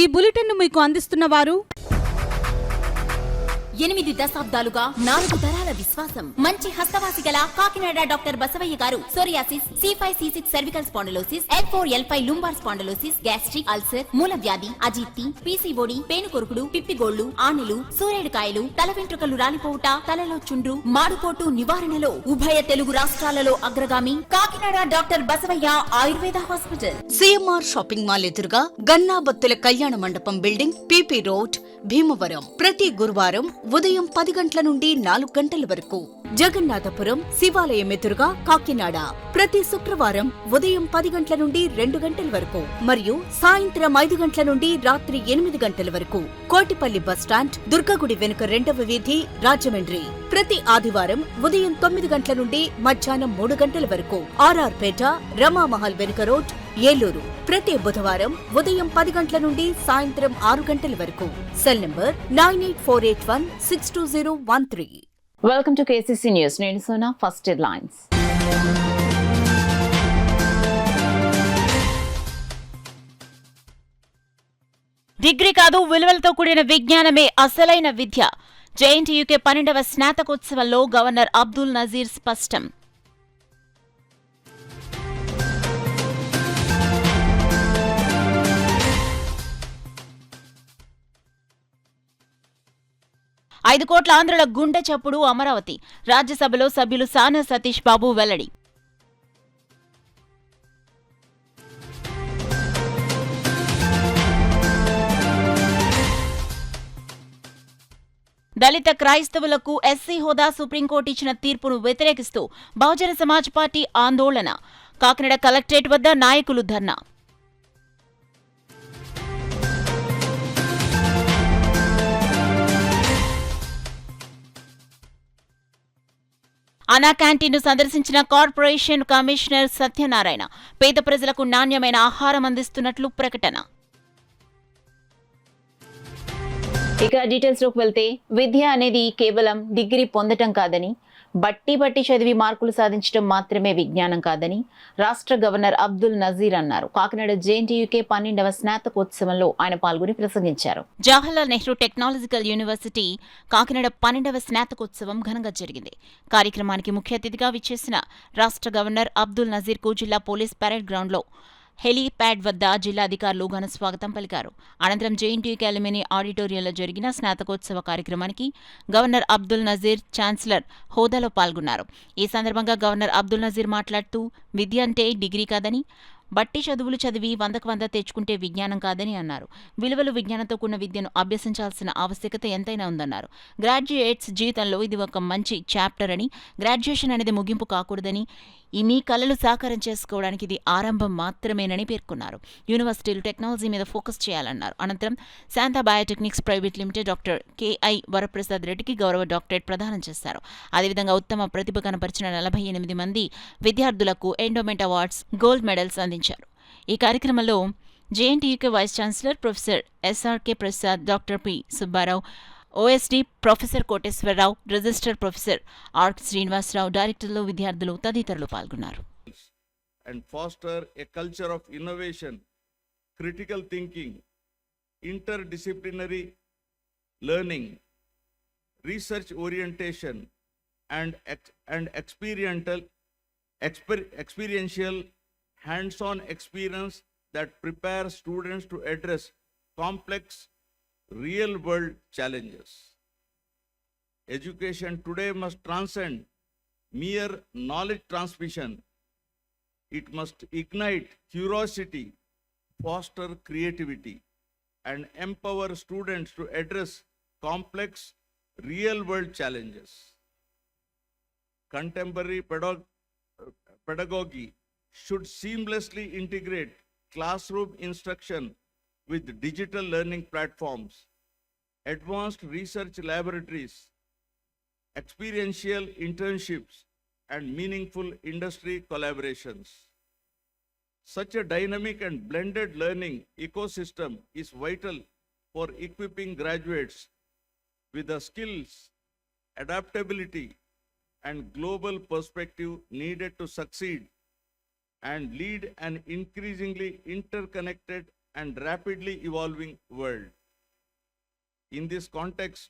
ఈ బులెటిన్ను మీకు అందిస్తున్న వారు 8 దశాబ్దాలుగా 4 తరాల విశ్వాసం. మంచి హస్తవాసి గల కాకినాడ డాక్టర్ బసవయ్య గారు psoriasis, C5C6 cervical spondylosis, L4L5 lumbar spondylosis, gastric ulcer, మూల వ్యాధి, అజీర్తి, PCOD, పేనుకొరుకుడు, పిప్పిగోళ్లు, ఆనెలు, సూరేడుకాయలు, తల వెంట్రుకలు రాలిపోవుట, తలలో చుండ్రు, మాడుపోటు నివారణలో ఉభయ తెలుగు రాష్ట్రాలలో అగ్రగామి Kakinada doctor Basavayya Ayurveda hospital. CMR shopping mall ఎదురుగా గన్నాబత్తుల కళ్యాణ మండపం బిల్డింగ్, PP రోడ్, భీమవరం. ప్రతి గురువారం ఉదయం 10 గంటల నుండి 4 గంటల వరకు. జగన్నాథపురం శివాలయం ఎదురుగా కాకినాడ ప్రతి శుక్రవారం ఉదయం 10 గంటల నుండి 2 గంటల వరకు మరియు సాయంత్రం 5 గంటల నుండి రాత్రి 8 గంటల వరకు. కోటిపల్లి బస్టాండ్, దుర్గగుడి వెనుక 2వ వీధి, రాజమండ్రి. ప్రతి ఆదివారం ఉదయం 9 గంటల నుండి మధ్యాహ్నం 3 గంటల వరకు. RR పేట, రమామహల్ వెనుక రోడ్, ఏలూరు. ప్రతి బుధవారం ఉదయం 10 గంటల నుండి సాయంత్రం 6 గంటల వరకు. Cell number 9848162013. Welcome to KCC news. నేను సోనా. First headlines. డిగ్రీ కాదు, విలువలతో కూడిన విజ్ఞానమే అసలైన విద్య. JNTUK 12వ స్నాతకోత్సవంలో గవర్నర్ అబ్దుల్ నజీర్ స్పష్టం. ఐదు కోట్ల ఆంధ్రుల గుండె చప్పుడు అమరావతి. రాజ్యసభలో సభ్యులు సానా సతీష్ బాబు వెల్లడి. దళిత క్రైస్తవులకు SC హోదా సుప్రీంకోర్టు ఇచ్చిన తీర్పును వ్యతిరేకిస్తూ బహుజన సమాజ్ పార్టీ ఆందోళన. కాకినాడ కలెక్టరేట్ వద్ద నాయకులు ధర్నా. అనా క్యాంటీన్ను సందర్శించిన కార్పొరేషన్ కమిషనర్ సత్యనారాయణ. పేద ప్రజలకు నాణ్యమైన ఆహారం అందిస్తున్నట్లు ప్రకటన. ఇక డీటెయిల్స్ లోకి వెళ్తే, విద్య అనేది కేవలం డిగ్రీ పొందటం కాదని, బట్టి చదివి మార్కులు సాధించడం మాత్రమే విజ్ఞానం కాదని రాష్ట్ర గవర్నర్ అబ్దుల్ నజీర్ అన్నారు. కాకినాడ JNTUK 12వ స్నాతకోత్సవంలో ఆయన పాల్గొని ప్రసంగించారు. జవహర్లాల్ నెహ్రూ టెక్నాలజికల్ యూనివర్సిటీ కాకినాడ 12వ స్నాతకోత్సవం ఘనంగా జరిగింది. కార్యక్రమానికి ముఖ్య అతిథిగా విచ్చేసిన రాష్ట్ర గవర్నర్ అబ్దుల్ నజీర్కు జిల్లా పోలీస్ పరేడ్ గ్రౌండ్లో హెలీప్యాడ్ వద్ద జిల్లా అధికారులు ఘన స్వాగతం పలికారు. అనంతరం JNTUK అల్యూమిని ఆడిటోరియంలో జరిగిన స్నాతకోత్సవ కార్యక్రమానికి గవర్నర్ అబ్దుల్ నజీర్ ఛాన్సలర్ హోదాలో పాల్గొన్నారు. ఈ సందర్భంగా గవర్నర్ అబ్దుల్ నజీర్ మాట్లాడుతూ, విద్య అంటే డిగ్రీ కాదని, బట్టి చదువులు చదివి 100కు 100 తెచ్చుకుంటే విజ్ఞానం కాదని అన్నారు. విలువలు, విజ్ఞానంతో కూడిన విద్యను అభ్యసించాల్సిన ఆవశ్యకత ఎంతైనా ఉందన్నారు. గ్రాడ్యుయేట్స్ జీవితంలో ఇది ఒక మంచి చాప్టర్ అని, గ్రాడ్యుయేషన్ అనేది ముగింపు కాకూడదని, మీ కళలు సాకారం చేసుకోవడానికి ఇది ఆరంభం మాత్రమేనని పేర్కొన్నారు. యూనివర్సిటీలు టెక్నాలజీ మీద ఫోకస్ చేయాలన్నారు. అనంతరం Shanta biotechnics private limited doctor KI Varaprasad రెడ్డికి గౌరవ డాక్టరేట్ ప్రదానం చేశారు. అదేవిధంగా ఉత్తమ ప్రతిభ కనపరిచిన 48 మంది విద్యార్థులకు ఎండోమెంట్ అవార్డ్స్, గోల్డ్ మెడల్స్ అందించారు. ఈ కార్యక్రమంలో JNTUK vice chancellor professor SRK Prasad, doctor P Subbarao, OSD professor Koteswararao, register professor R Srinivasarao, డైరెక్టర్లు, విద్యార్థులు తదితరులు పాల్గొన్నారు. And foster a culture of innovation, critical thinking, interdisciplinary learning, research orientation, and experiential hands-on experience that prepare students to address complex real-world challenges. Education today must transcend mere knowledge transmission. It must ignite curiosity, foster creativity, and empower students to address complex real-world challenges. Contemporary pedagogy should seamlessly integrate classroom instruction with digital learning platforms, advanced research laboratories, experiential internships, and meaningful industry collaborations. Such a dynamic and blended learning ecosystem is vital for equipping graduates with the skills, adaptability, and global perspective needed to succeed and lead an increasingly interconnected and rapidly evolving world. In this context,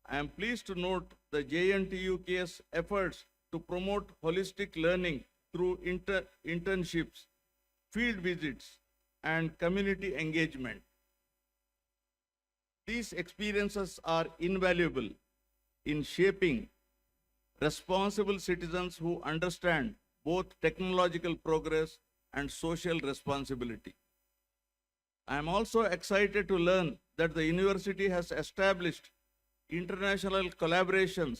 I am pleased to note the JNTUK's efforts to promote holistic learning through internships, field visits, and community engagement. These experiences are invaluable in shaping responsible citizens who understand both technological progress and social responsibility. I am also excited to learn that the university has established international collaborations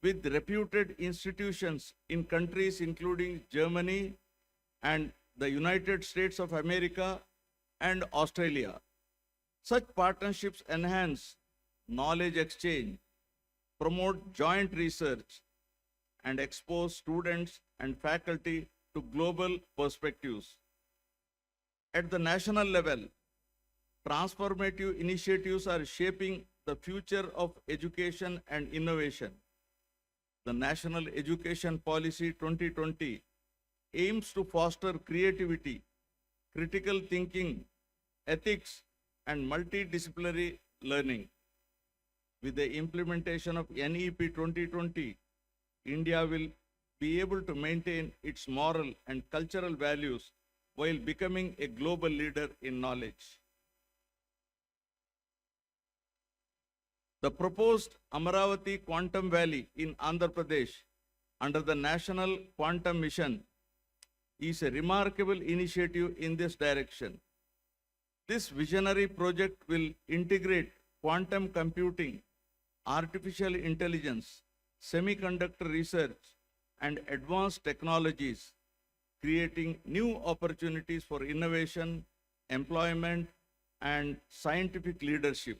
with reputed institutions in countries including Germany and the United States of America and Australia. Such partnerships enhance knowledge exchange, promote joint research, and expose students and faculty to global perspectives. At the national level, transformative initiatives are shaping the future of education and innovation. The National Education Policy 2020 aims to foster creativity, critical thinking, ethics, and multidisciplinary learning. With the implementation of NEP 2020, India will be able to maintain its moral and cultural values while becoming a global leader in knowledge. The proposed Amaravati Quantum Valley in Andhra Pradesh under the National Quantum Mission is a remarkable initiative in this direction. This visionary project will integrate quantum computing, artificial intelligence, semiconductor research, and advanced technologies, creating new opportunities for innovation, employment, and scientific leadership.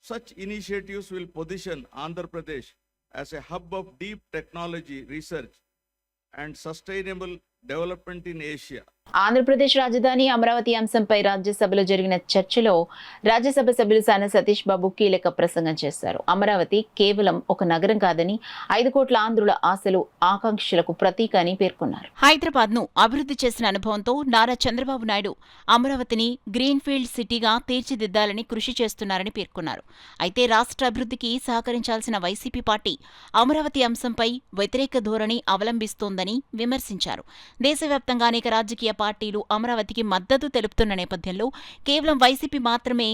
Such initiatives will position Andhra Pradesh as a hub of deep technology research and sustainable development in Asia. Andhra Pradesh రాజధాని అమరావతి అంశంపై రాజ్యసభలో జరిగిన చర్చలో రాజ్యసభ సభ్యులు సాన సతీష్ బాబు కీలక ప్రసంగం చేశారు. అమరావతి కేవలం ఒక నగరం కాదని 5 కోట్ల ఆంధ్రుల ఆశలు ఆకాంక్షలకు ప్రతీక అని పేర్కొన్నారు. హైదరాబాద్ ను అభివృద్ధి చేసిన అనుభవంతో నారా చంద్రబాబు నాయుడు అమరావతిని గ్రీన్ఫీల్డ్ సిటీగా తీర్చిదిద్దాలని కృషి చేస్తున్నారని పేర్కొన్నారు. అయితే రాష్ట్ర అభివృద్ధికి సహకరించాల్సిన వైసీపీ పార్టీ అమరావతి అంశంపై వ్యతిరేక ధోరణి అవలంబిస్తోందని విమర్శించారు. దేశవ్యాప్తంగా అనేక రాజకీయ పార్టీలు అమరావతికి మద్దతు తెలుపుతున్న నేపథ్యంలో కేవలం వైసీపీ మాత్రమే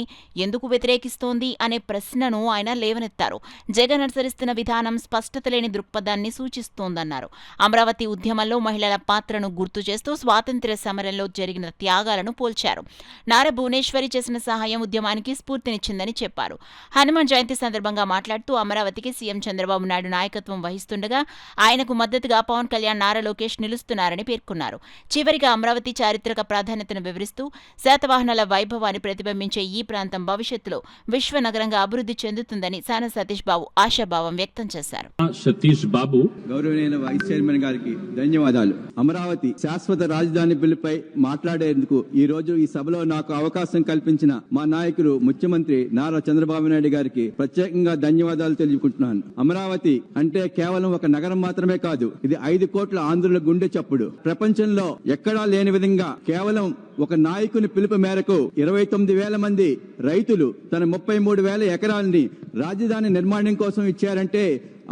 ఎందుకు వ్యతిరేకిస్తోంది అనే ప్రశ్నను ఆయన లేవనెత్తారు. జగన్ అనుసరిస్తున్న విధానం స్పష్టత లేని దృక్పథాన్ని సూచిస్తోందన్నారు. అమరావతి ఉద్యమంలో మహిళల పాత్రను గుర్తు చేస్తూ స్వాతంత్ర్య సమరంలో జరిగిన త్యాగాలను పోల్చారు. నారా భువనేశ్వరి చేసిన సహాయం ఉద్యమానికి స్ఫూర్తినిచ్చిందని చెప్పారు. హనుమాన్ జయంతి సందర్భంగా మాట్లాడుతూ అమరావతికి సీఎం చంద్రబాబు నాయుడు నాయకత్వం వహిస్తుండగా ఆయనకు మద్దతుగా పవన్ కళ్యాణ్, నారా లోకేష్ నిలుస్తున్నారని పేర్కొన్నారు. చివరిగా అమరావతి చారిత్రక ప్రాధాన్యతను వివరిస్తూ శాతవాహనాల వైభవాన్ని ప్రతిబింబించే ఈ ప్రాంతం భవిష్యత్తులో విశ్వనగరంగా అభివృద్ధి చెందుతుందని సాన సతీష్ బాబు ఆశాభావం వ్యక్తం చేశారు. సతీష్ బాబు గౌరవనీయ వైస్ చైర్మన్ గారికి ధన్యవాదాలు. అమరావతి శాశ్వత రాజధాని బిల్లుపై మాట్లాడేందుకు ఈ రోజు ఈ సభలో నాకు అవకాశం కల్పించిన మా నాయకులు ముఖ్యమంత్రి నారా చంద్రబాబు నాయుడు గారికి ప్రత్యేకంగా ధన్యవాదాలు తెలుపుకుంటున్నాను. అమరావతి అంటే కేవలం ఒక నగరం మాత్రమే కాదు, ఇది 5 కోట్ల ఆంధ్రుల గుండె చప్పుడు. ప్రపంచంలో ఎక్కడా లేని విధంగా కేవలం ఒక నాయకుని పిలుపు మేరకు 29,000 మంది రైతులు తన 33,000 ఎకరాలని రాజధాని నిర్మాణం కోసం ఇచ్చారంటే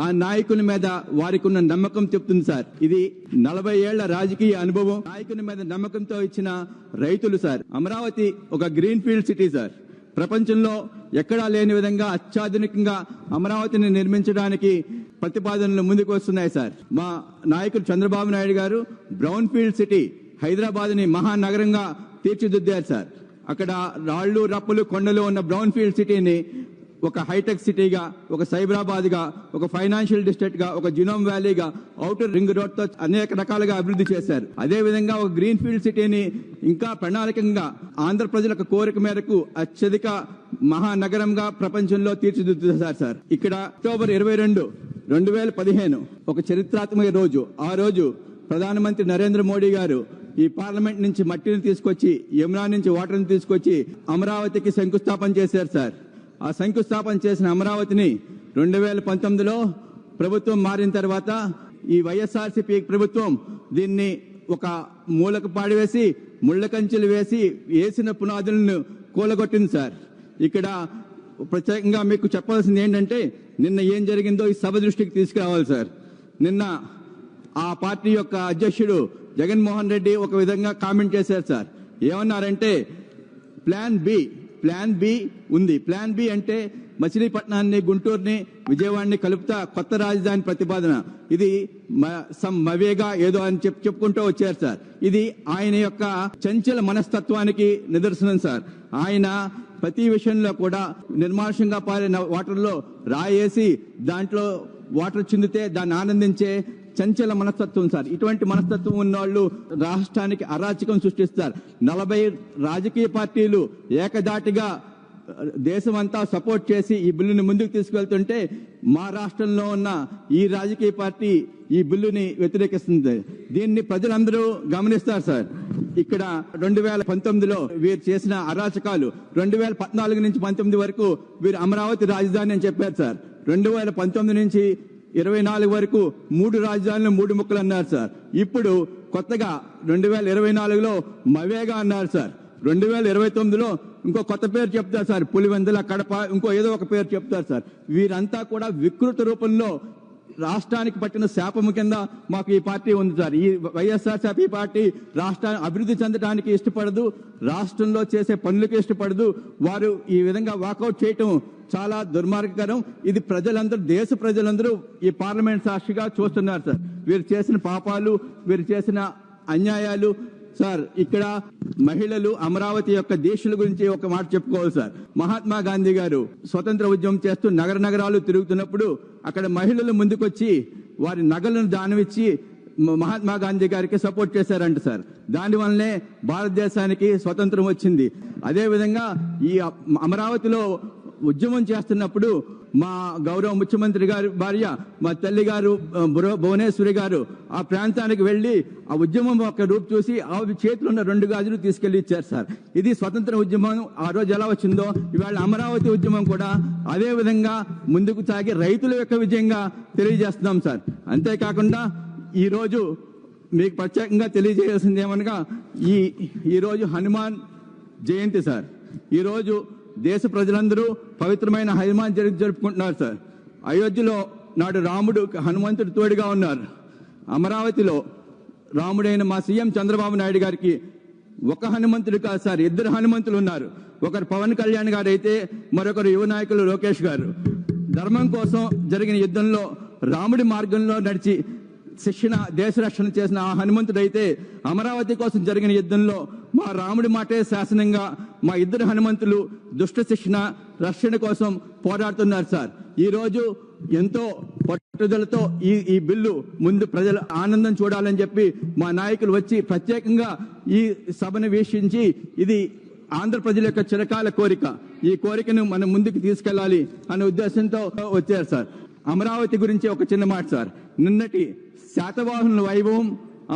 ఆ నాయకుని మీద వారికి ఉన్న నమ్మకం చెప్తుంది సార్. ఇది 40 ఏళ్ల రాజకీయ అనుభవం, నాయకుని మీద నమ్మకంతో ఇచ్చిన రైతులు సార్. అమరావతి ఒక గ్రీన్ ఫీల్డ్ సిటీ సార్. ప్రపంచంలో ఎక్కడా లేని విధంగా అత్యాధునికంగా అమరావతిని నిర్మించడానికి ప్రతిపాదనలు ముందుకు వస్తున్నాయి సార్. మా నాయకుడు చంద్రబాబు నాయుడు గారు బ్రౌన్ ఫీల్డ్ సిటీ హైదరాబాద్ని మహానగరంగా తీర్చిదిద్దారు సార్. అక్కడ రాళ్లు రప్పులు కొండలు ఉన్న బ్రౌన్ ఫీల్డ్ సిటీని ఒక హైటెక్ సిటీగా, ఒక సైబరాబాద్గా, ఒక ఫైనాన్షియల్ డిస్ట్రిక్ట్గా, ఒక జినోమ్ వ్యాలీగా, ఔటర్ రింగ్ రోడ్తో అనేక రకాలుగా అభివృద్ధి చేశారు. అదేవిధంగా ఒక గ్రీన్ ఫీల్డ్ సిటీని ఇంకా ప్రణాళికంగా ఆంధ్ర ప్రజలకు కోరిక మేరకు అత్యధిక మహానగరంగా ప్రపంచంలో తీర్చిదిద్దుతారు సార్. ఇక్కడ అక్టోబర్ 22, 2015 ఒక చరిత్రాత్మక రోజు. ఆ రోజు ప్రధానమంత్రి నరేంద్ర మోడీ గారు ఈ పార్లమెంట్ నుంచి మట్టిని తీసుకొచ్చి, యమునా నుంచి వాటర్ని తీసుకొచ్చి అమరావతికి శంకుస్థాపన చేశారు సార్. ఆ శంకుస్థాపన చేసిన అమరావతిని 2019లో ప్రభుత్వం మారిన తర్వాత ఈ వైఎస్ఆర్సీపీ ప్రభుత్వం దీన్ని ఒక మూలకు పాడివేసి ముళ్ళ కంచెలు వేసిన పునాదులను కూలగొట్టింది సార్. ఇక్కడ ప్రత్యేకంగా మీకు చెప్పాల్సింది ఏంటంటే, నిన్న ఏం జరిగిందో ఈ సభ దృష్టికి తీసుకురావాలి సార్. నిన్న ఆ పార్టీ యొక్క అధ్యక్షుడు జగన్మోహన్ రెడ్డి ఒక విధంగా కామెంట్ చేశారు సార్. ఏమన్నారంటే, ప్లాన్ బి ఉంది. ప్లాన్ బి అంటే మచిలీపట్నాన్ని, గుంటూరుని, విజయవాడని కలుపుతా కొత్త రాజధాని ప్రతిపాదన. ఇది మవేగా ఏదో అని చెప్పుకుంటూ వచ్చారు సార్. ఇది ఆయన యొక్క చంచల మనస్తత్వానికి నిదర్శనం సార్. ఆయన ప్రతి విషయంలో కూడా నిర్మానుష్యంగా పారిన వాటర్లో రాయేసి దాంట్లో వాటర్ చిందితే దాన్ని ఆనందించే చంచల మనస్తత్వం సార్. ఇటువంటి మనస్తత్వం ఉన్న వాళ్ళు రాష్ట్రానికి అరాచకం సృష్టిస్తారు. 40 రాజకీయ పార్టీలు ఏకదాటిగా దేశమంతా సపోర్ట్ చేసి ఈ బిల్లుని ముందుకు తీసుకెళ్తుంటే, మా రాష్ట్రంలో ఉన్న ఈ రాజకీయ పార్టీ ఈ బిల్లుని వ్యతిరేకిస్తుంది. దీన్ని ప్రజలందరూ గమనిస్తారు సార్. ఇక్కడ 2019లో వీరు చేసిన అరాచకాలు 2014 నుంచి 19 వరకు వీరు అమరావతి రాజధాని అని చెప్పారు సార్. 2019 నుంచి 24 వరకు 3 రాజధానులు 3 ముక్కలు అన్నారు సార్. ఇప్పుడు కొత్తగా 2024లో మవేగా అన్నారు సార్. 2029లో ఇంకో కొత్త పేరు చెప్తారు సార్. పులివెందుల, కడప, ఇంకో ఏదో ఒక పేరు చెప్తారు సార్. వీరంతా కూడా వికృత రూపంలో రాష్ట్రానికి పట్టిన శాపము కింద మాకు ఈ పార్టీ ఉంది సార్. ఈ వైఎస్ఆర్సీపీ పార్టీ రాష్ట్రాన్ని అభివృద్ధి చెందడానికి ఇష్టపడదు, రాష్ట్రంలో చేసే పనులకి ఇష్టపడదు. వారు ఈ విధంగా వాకౌట్ చేయటం చాలా దుర్మార్గకరం. ఇది దేశ ప్రజలందరూ ఈ పార్లమెంట్ సాక్షిగా చూస్తున్నారు సార్. వీరు చేసిన పాపాలు, వీరు చేసిన అన్యాయాలు సార్. ఇక్కడ మహిళలు అమరావతి యొక్క దీక్షల గురించి ఒక మాట చెప్పుకోవాలి సార్. మహాత్మా గాంధీ గారు స్వతంత్ర ఉద్యమం చేస్తూ నగరాలు తిరుగుతున్నప్పుడు అక్కడ మహిళలు ముందుకొచ్చి వారి నగలను దానమిచ్చి మహాత్మా గాంధీ గారికి సపోర్ట్ చేశారంట సార్. దానివల్లనే భారతదేశానికి స్వతంత్రం వచ్చింది. అదేవిధంగా ఈ అమరావతిలో ఉద్యమం చేస్తున్నప్పుడు మా గౌరవ ముఖ్యమంత్రి గారి భార్య, మా తల్లి గారు భువనేశ్వరి గారు ఆ ప్రాంతానికి వెళ్లి ఆ ఉద్యమం ఒక రూపు చూసి ఆ చేతిలో ఉన్న 2 గాజులు తీసుకెళ్లి ఇచ్చారు సార్. ఇది స్వతంత్ర ఉద్యమం ఆ రోజు ఎలా వచ్చిందో ఇవాళ అమరావతి ఉద్యమం కూడా అదే విధంగా ముందుకు సాగి రైతుల యొక్క విజయంగా తెలియజేస్తున్నాం సార్. అంతేకాకుండా ఈ రోజు మీకు ప్రత్యేకంగా తెలియజేయాల్సింది ఏమనగా, ఈ రోజు హనుమాన్ జయంతి సార్. ఈ రోజు దేశ ప్రజలందరూ పవిత్రమైన హనుమాన్ జయంతి జరుపుకుంటున్నారు సార్. అయోధ్యలో నాడు రాముడు హనుమంతుడు తోడుగా ఉన్నారు. అమరావతిలో రాముడైన మా సీఎం చంద్రబాబు నాయుడు గారికి ఒక హనుమంతుడు కాదు సార్, 2 హనుమంతులు ఉన్నారు. ఒకరు పవన్ కళ్యాణ్ గారు అయితే మరొకరు యువ నాయకులు లోకేష్ గారు. ధర్మం కోసం జరిగిన యుద్ధంలో రాముడి మార్గంలో నడిచి దేశ రక్షణ చేసిన ఆ హనుమంతుడైతే అమరావతి కోసం జరిగిన యుద్ధంలో మా రాముడి మాటే శాసనంగా మా 2 హనుమంతులు దుష్ట రక్షణ కోసం పోరాడుతున్నారు సార్. ఈ రోజు ఎంతో పట్టుదలతో ఈ బిల్లు ముందు ప్రజల ఆనందం చూడాలని చెప్పి మా నాయకులు వచ్చి ప్రత్యేకంగా ఈ సభను వీక్షించి, ఇది ఆంధ్ర ప్రజల యొక్క చిరకాల కోరిక, ఈ కోరికను మనం ముందుకు తీసుకెళ్లాలి అనే ఉద్దేశంతో వచ్చారు సార్. అమరావతి గురించి ఒక చిన్న మాట సార్. నిన్నటి శాతవాహనుల వైభవం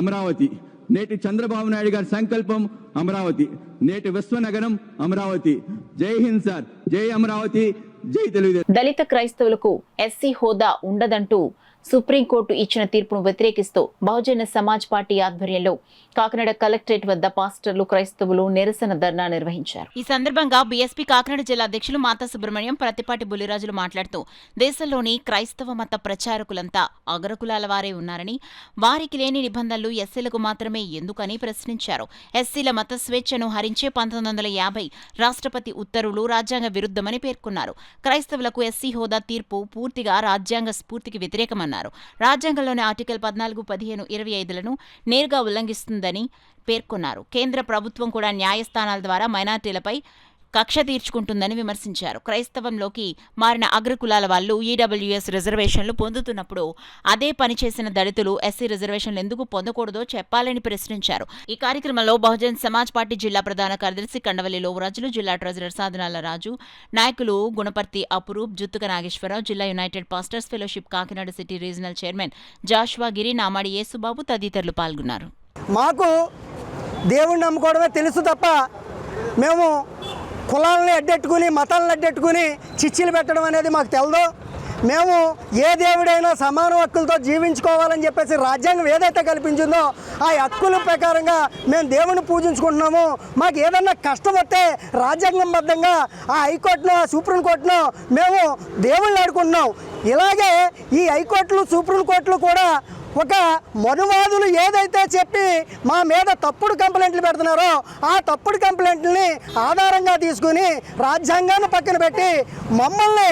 అమరావతి, నేటి చంద్రబాబు నాయుడు గారి సంకల్పం అమరావతి, నేటి విశ్వనగరం అమరావతి. జై హింద్ సార్, జై అమరావతి, జై తెలుగుదేశం. దళిత క్రైస్తవులకు ఎస్సీ హోదా ఉండదంటూ సుప్రీంకోర్టు ఇచ్చిన తీర్పును వ్యతిరేకిస్తూ బహుజన సమాజ్ పార్టీ ఆధ్వర్యంలో కాకినాడ కలెక్టరేట్ వద్ద పాస్టర్లు, క్రైస్తవులు నిరసన ధర్నా నిర్వహించారు. ఈ సందర్భంగా బీఎస్పీ కాకినాడ జిల్లా అధ్యక్షులు మాతా సుబ్రహ్మణ్యం, ప్రతిపాటి బుల్లిరాజులు మాట్లాడుతూ దేశంలోని క్రైస్తవ మత ప్రచారకులంతా అగ్రకులాల వారే ఉన్నారని, వారికి లేని నిబంధనలు ఎస్సీలకు మాత్రమే ఎందుకని ప్రశ్నించారు. ఎస్సీల మత స్వేచ్ఛను హరించే 1950 రాష్ట్రపతి ఉత్తర్వులు రాజ్యాంగ విరుద్ధమని పేర్కొన్నారు. క్రైస్తవులకు ఎస్సీ హోదా తీర్పు పూర్తిగా రాజ్యాంగ స్ఫూర్తికి వ్యతిరేకమన్నారు. రాజ్యాంగంలోని ఆర్టికల్ 14, 15, 25లను నేరుగా ఉల్లంఘిస్తుందని పేర్కొన్నారు. కేంద్ర ప్రభుత్వం కూడా న్యాయస్థానాల ద్వారా మైనార్టీలపై కక్ష తీర్చుకుంటుందని విమర్శించారు. క్రైస్తవంలోకి మారిన అగ్రకులాల వాళ్లు ఈడబ్ల్యూఎస్ రిజర్వేషన్లు పొందుతున్నప్పుడు అదే పనిచేసిన దళితులు ఎస్సీ రిజర్వేషన్లు ఎందుకు పొందకూడదో చెప్పాలని ప్రశ్నించారు. ఈ కార్యక్రమంలో బహుజన్ సమాజ్ పార్టీ జిల్లా ప్రధాన కార్యదర్శి కండవల్లి లోవరాజులు, జిల్లా ట్రెజరర్ సాధనాల రాజు, నాయకులు గుణపర్తి అపురూప్, జుత్తుక నాగేశ్వరరావు, జిల్లా united pastors fellowship Kakinada city regional chairman Joshua Giri, Namadi Yesubabu తదితరులు పాల్గొన్నారు. మాకు దేవుణ్ణి నమ్ముకోవడమే తెలుసు తప్ప మేము కులాలను అడ్డెట్టుకుని, మతాలను అడ్డెట్టుకుని చిచ్చులు పెట్టడం అనేది మాకు తెలదు. మేము ఏ దేవుడైనా సమాన హక్కులతో జీవించుకోవాలని చెప్పేసి రాజ్యాంగం ఏదైతే కల్పించిందో ఆ హక్కుల ప్రకారంగా మేము దేవుని పూజించుకుంటున్నాము. మాకు ఏదన్నా కష్టం వస్తే రాజ్యాంగబద్ధంగా ఆ హైకోర్టును ఆ సుప్రీంకోర్టును మేము దేవుళ్ళు ఆడుకుంటున్నాం. ఇలాగే ఈ హైకోర్టులు సుప్రీంకోర్టులు కూడా ఒక మనువాదులు ఏదైతే చెప్పి మా మీద తప్పుడు కంప్లైంట్లు పెడుతున్నారో ఆ తప్పుడు కంప్లైంట్లని ఆధారంగా తీసుకుని రాజ్యాంగాన్ని పక్కన పెట్టి మమ్మల్ని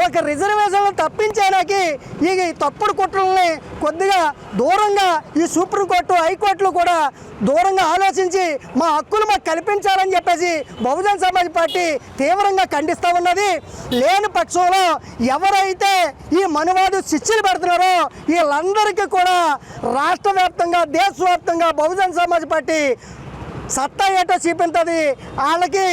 ఒక రిజర్వేషన్లు తప్పించడానికి ఈ తప్పుడు కుట్రల్ని కొద్దిగా దూరంగా ఈ సుప్రీంకోర్టు హైకోర్టులు కూడా దూరంగా ఆలోచించి మా హక్కులు మాకు కల్పించాలని చెప్పేసి బహుజన్ సమాజ్ పార్టీ తీవ్రంగా ఖండిస్తూ ఉన్నది. లేని పక్షంలో ఎవరైతే ఈ మనువాదు శిక్షలు పెడుతున్నారో వీళ్ళందరికీ కూడా రాష్ట్ర వ్యాప్తంగా దేశవ్యాప్తంగా బహుజన్ సమాజ్ పార్టీ సత్తా ఏటో చూపించదు. వాళ్ళకి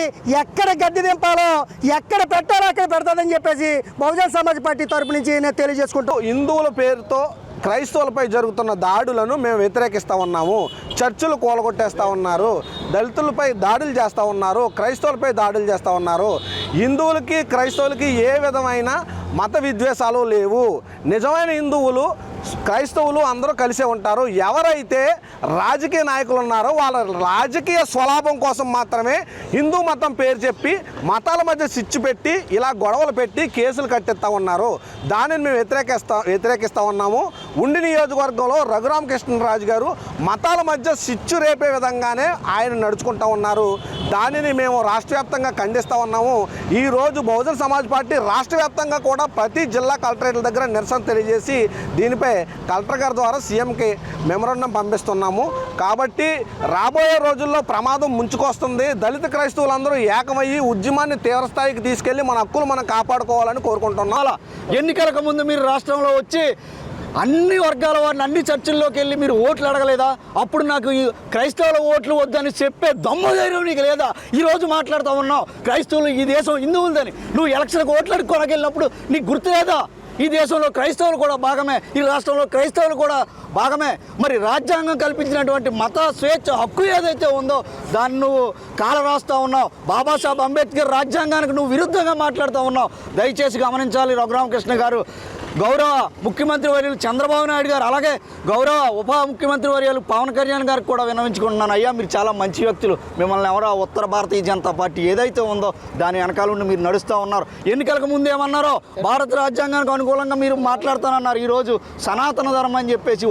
ఎక్కడ గద్దె దింపాలో ఎక్కడ పెట్టాలో అక్కడ పెడతాదని చెప్పేసి బహుజన్ సమాజ్ పార్టీ తరపు నుంచి నేను తెలియజేసుకుంటూ హిందువుల పేరుతో క్రైస్తవులపై జరుగుతున్న దాడులను మేము వ్యతిరేకిస్తూ ఉన్నాము. చర్చిలు కూలగొట్టేస్తూ ఉన్నారు, దళితులపై దాడులు చేస్తూ ఉన్నారు, క్రైస్తవులపై దాడులు చేస్తూ ఉన్నారు. హిందువులకి క్రైస్తవులకి ఏ విధమైన మత విద్వేషాలు లేవు. నిజమైన హిందువులు క్రైస్తవులు అందరూ కలిసే ఉంటారు. ఎవరైతే రాజకీయ నాయకులు ఉన్నారో వాళ్ళ రాజకీయ స్వలాభం కోసం మాత్రమే హిందూ మతం పేరు చెప్పి మతాల మధ్య సిచ్చు పెట్టి ఇలా గొడవలు పెట్టి కేసులు కట్టెత్తా ఉన్నారు. దానిని మేము వ్యతిరేకిస్తూ ఉన్నాము. ఉండి నియోజకవర్గంలో రఘురామకృష్ణరాజు గారు మతాల మధ్య సిచ్చు రేపే విధంగానే ఆయన నడుచుకుంటూ ఉన్నారు. దానిని మేము రాష్ట్ర వ్యాప్తంగా ఖండిస్తూ ఉన్నాము. ఈరోజు బహుజన్ సమాజ్ పార్టీ రాష్ట్ర వ్యాప్తంగా కూడా ప్రతి జిల్లా కలెక్టరేట్ల దగ్గర నిరసన తెలియజేసి దీనిపై కలెక్టర్ గారి ద్వారా సీఎంకి మెమరాండం పంపిస్తున్నాము. కాబట్టి రాబోయే రోజుల్లో ప్రమాదం ముంచుకొస్తుంది. దళిత క్రైస్తవులందరూ ఏకమయ్యి ఉద్యమాన్ని తీవ్రస్థాయికి తీసుకెళ్లి మన హక్కులు మనం కాపాడుకోవాలని కోరుకుంటున్నాం. ఎన్నికలకు ముందు మీరు రాష్ట్రంలో వచ్చి అన్ని వర్గాల వారిని అన్ని చర్చిల్లోకి వెళ్ళి మీరు ఓట్లు అడగలేదా? అప్పుడు నాకు ఈ క్రైస్తవుల ఓట్లు వద్దని చెప్పే దమ్ము ధైర్యం నీకు లేదా? ఈరోజు మాట్లాడుతూ ఉన్నావు క్రైస్తవులు ఈ దేశం హిందువులదని. నువ్వు ఎలక్షన్కి ఓట్లు అడుక్కోడానికి వెళ్ళినప్పుడు నీకు గుర్తు లేదా? ఈ దేశంలో క్రైస్తవులు కూడా భాగమే, ఈ రాష్ట్రంలో క్రైస్తవులు కూడా భాగమే. మరి రాజ్యాంగం కల్పించినటువంటి మత స్వేచ్ఛ హక్కు ఏదైతే ఉందో దాన్ని నువ్వు కాల రాస్తూ ఉన్నావు. బాబాసాహెబ్ అంబేద్కర్ రాజ్యాంగానికి నువ్వు విరుద్ధంగా మాట్లాడుతూ ఉన్నావు. దయచేసి గమనించాలి రఘురామకృష్ణ గారు. గౌరవ ముఖ్యమంత్రి వర్యులు చంద్రబాబు నాయుడు గారు, అలాగే గౌరవ ఉప ముఖ్యమంత్రి వర్యులు పవన్ కళ్యాణ్ గారికి కూడా విన్నవించుకుంటున్నాను. అయ్యా, మీరు చాలా మంచి వ్యక్తులు. మిమ్మల్ని ఎవరో ఉత్తర భారతీయ జనతా పార్టీ ఏదైతే ఉందో దాని వెనకాల ఉండి మీరు నడుస్తూ ఉన్నారు. ఎన్నికలకు ముందు ఏమన్నారో భారత రాజ్యాంగానికి అనుకూలంగా మీరు మాట్లాడుతానన్నారు. ఈరోజు సనాతన ధర్మం అని చెప్పేసి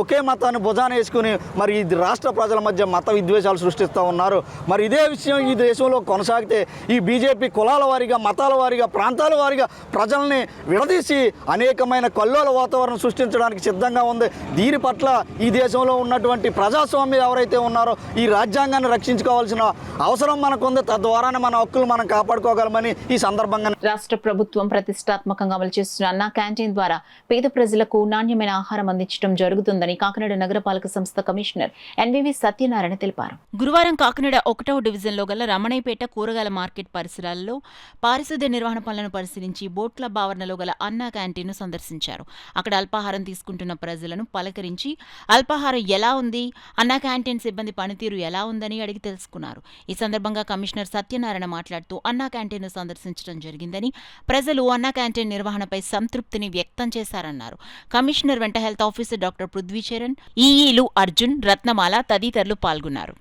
ఒకే మతాన్ని భుజాన వేసుకుని మరి ఈ రాష్ట్ర ప్రజల మధ్య మత విద్వేషాలు సృష్టిస్తూ ఉన్నారు. మరి ఇదే విషయం ఈ దేశంలో కొనసాగితే ఈ బీజేపీ కులాల వారీగా, మతాల వారీగా, ప్రాంతాల వారీగా ప్రజల్ని విడదీసి అనేకమైన కల్లోల వాతావరణం సృష్టించడానికి సిద్ధంగా ఉంది. దీని పట్ల ఈ దేశంలో ఉన్నటువంటి ప్రజాస్వామ్యం ఎవరైతే ఉన్నారో ఈ రాజ్యాంగాన్ని రక్షించుకోవాల్సిన అవసరం మనకుంది. తద్వారానే మన హక్కులు మనం కాపాడుకోగలమని ఈ సందర్భంగా రాష్ట్ర ప్రభుత్వం ప్రతిష్టాత్మకంగా అమలు చేస్తున్న అన్నా క్యాంటీన్ ద్వారా పేద ప్రజలకు నాణ్యమైన ఆహారం అందించడం జరుగుతుందని కాకినాడ నగరపాలక సంస్థ కమిషనర్ ఎన్వివి సత్యనారాయణ తెలిపారు. గురువారం కాకినాడ 1వ డివిజన్లో గల రమణయ్యపేట కూరగాయల మార్కెట్ పరిసరాల్లో పారిశుద్ధ్య నిర్వహణ పనులను పరిశీలించి బోట్ క్లబ్ ఆవరణలో గల అన్నా క్యాంటీన్ను సందర్శించారు. అక్కడ అల్పాహారం తీసుకుంటున్న ప్రజలను పలకరించి అల్పాహారం ఎలా ఉంది, అన్నా క్యాంటీన్ సిబ్బంది పనితీరు ఎలా ఉందని అడిగి తెలుసుకున్నారు. ఈ సందర్భంగా కమిషనర్ సత్యనారాయణ మాట్లాడుతూ అన్నా క్యాంటీన్ను సందర్శించడం జరిగిందని, ప్రజలు అన్నా క్యాంటీన్ నిర్వహణపై సంతృప్తిని వ్యక్తం చేశారన్నారు. కమిషనర్ వెంట హెల్త్ ఆఫీసర్ డాక్టర్ పృథ్వీచరణ్, ఈఈలు అర్జున్, రత్నమాల తదితరులు పాల్గొన్నారు.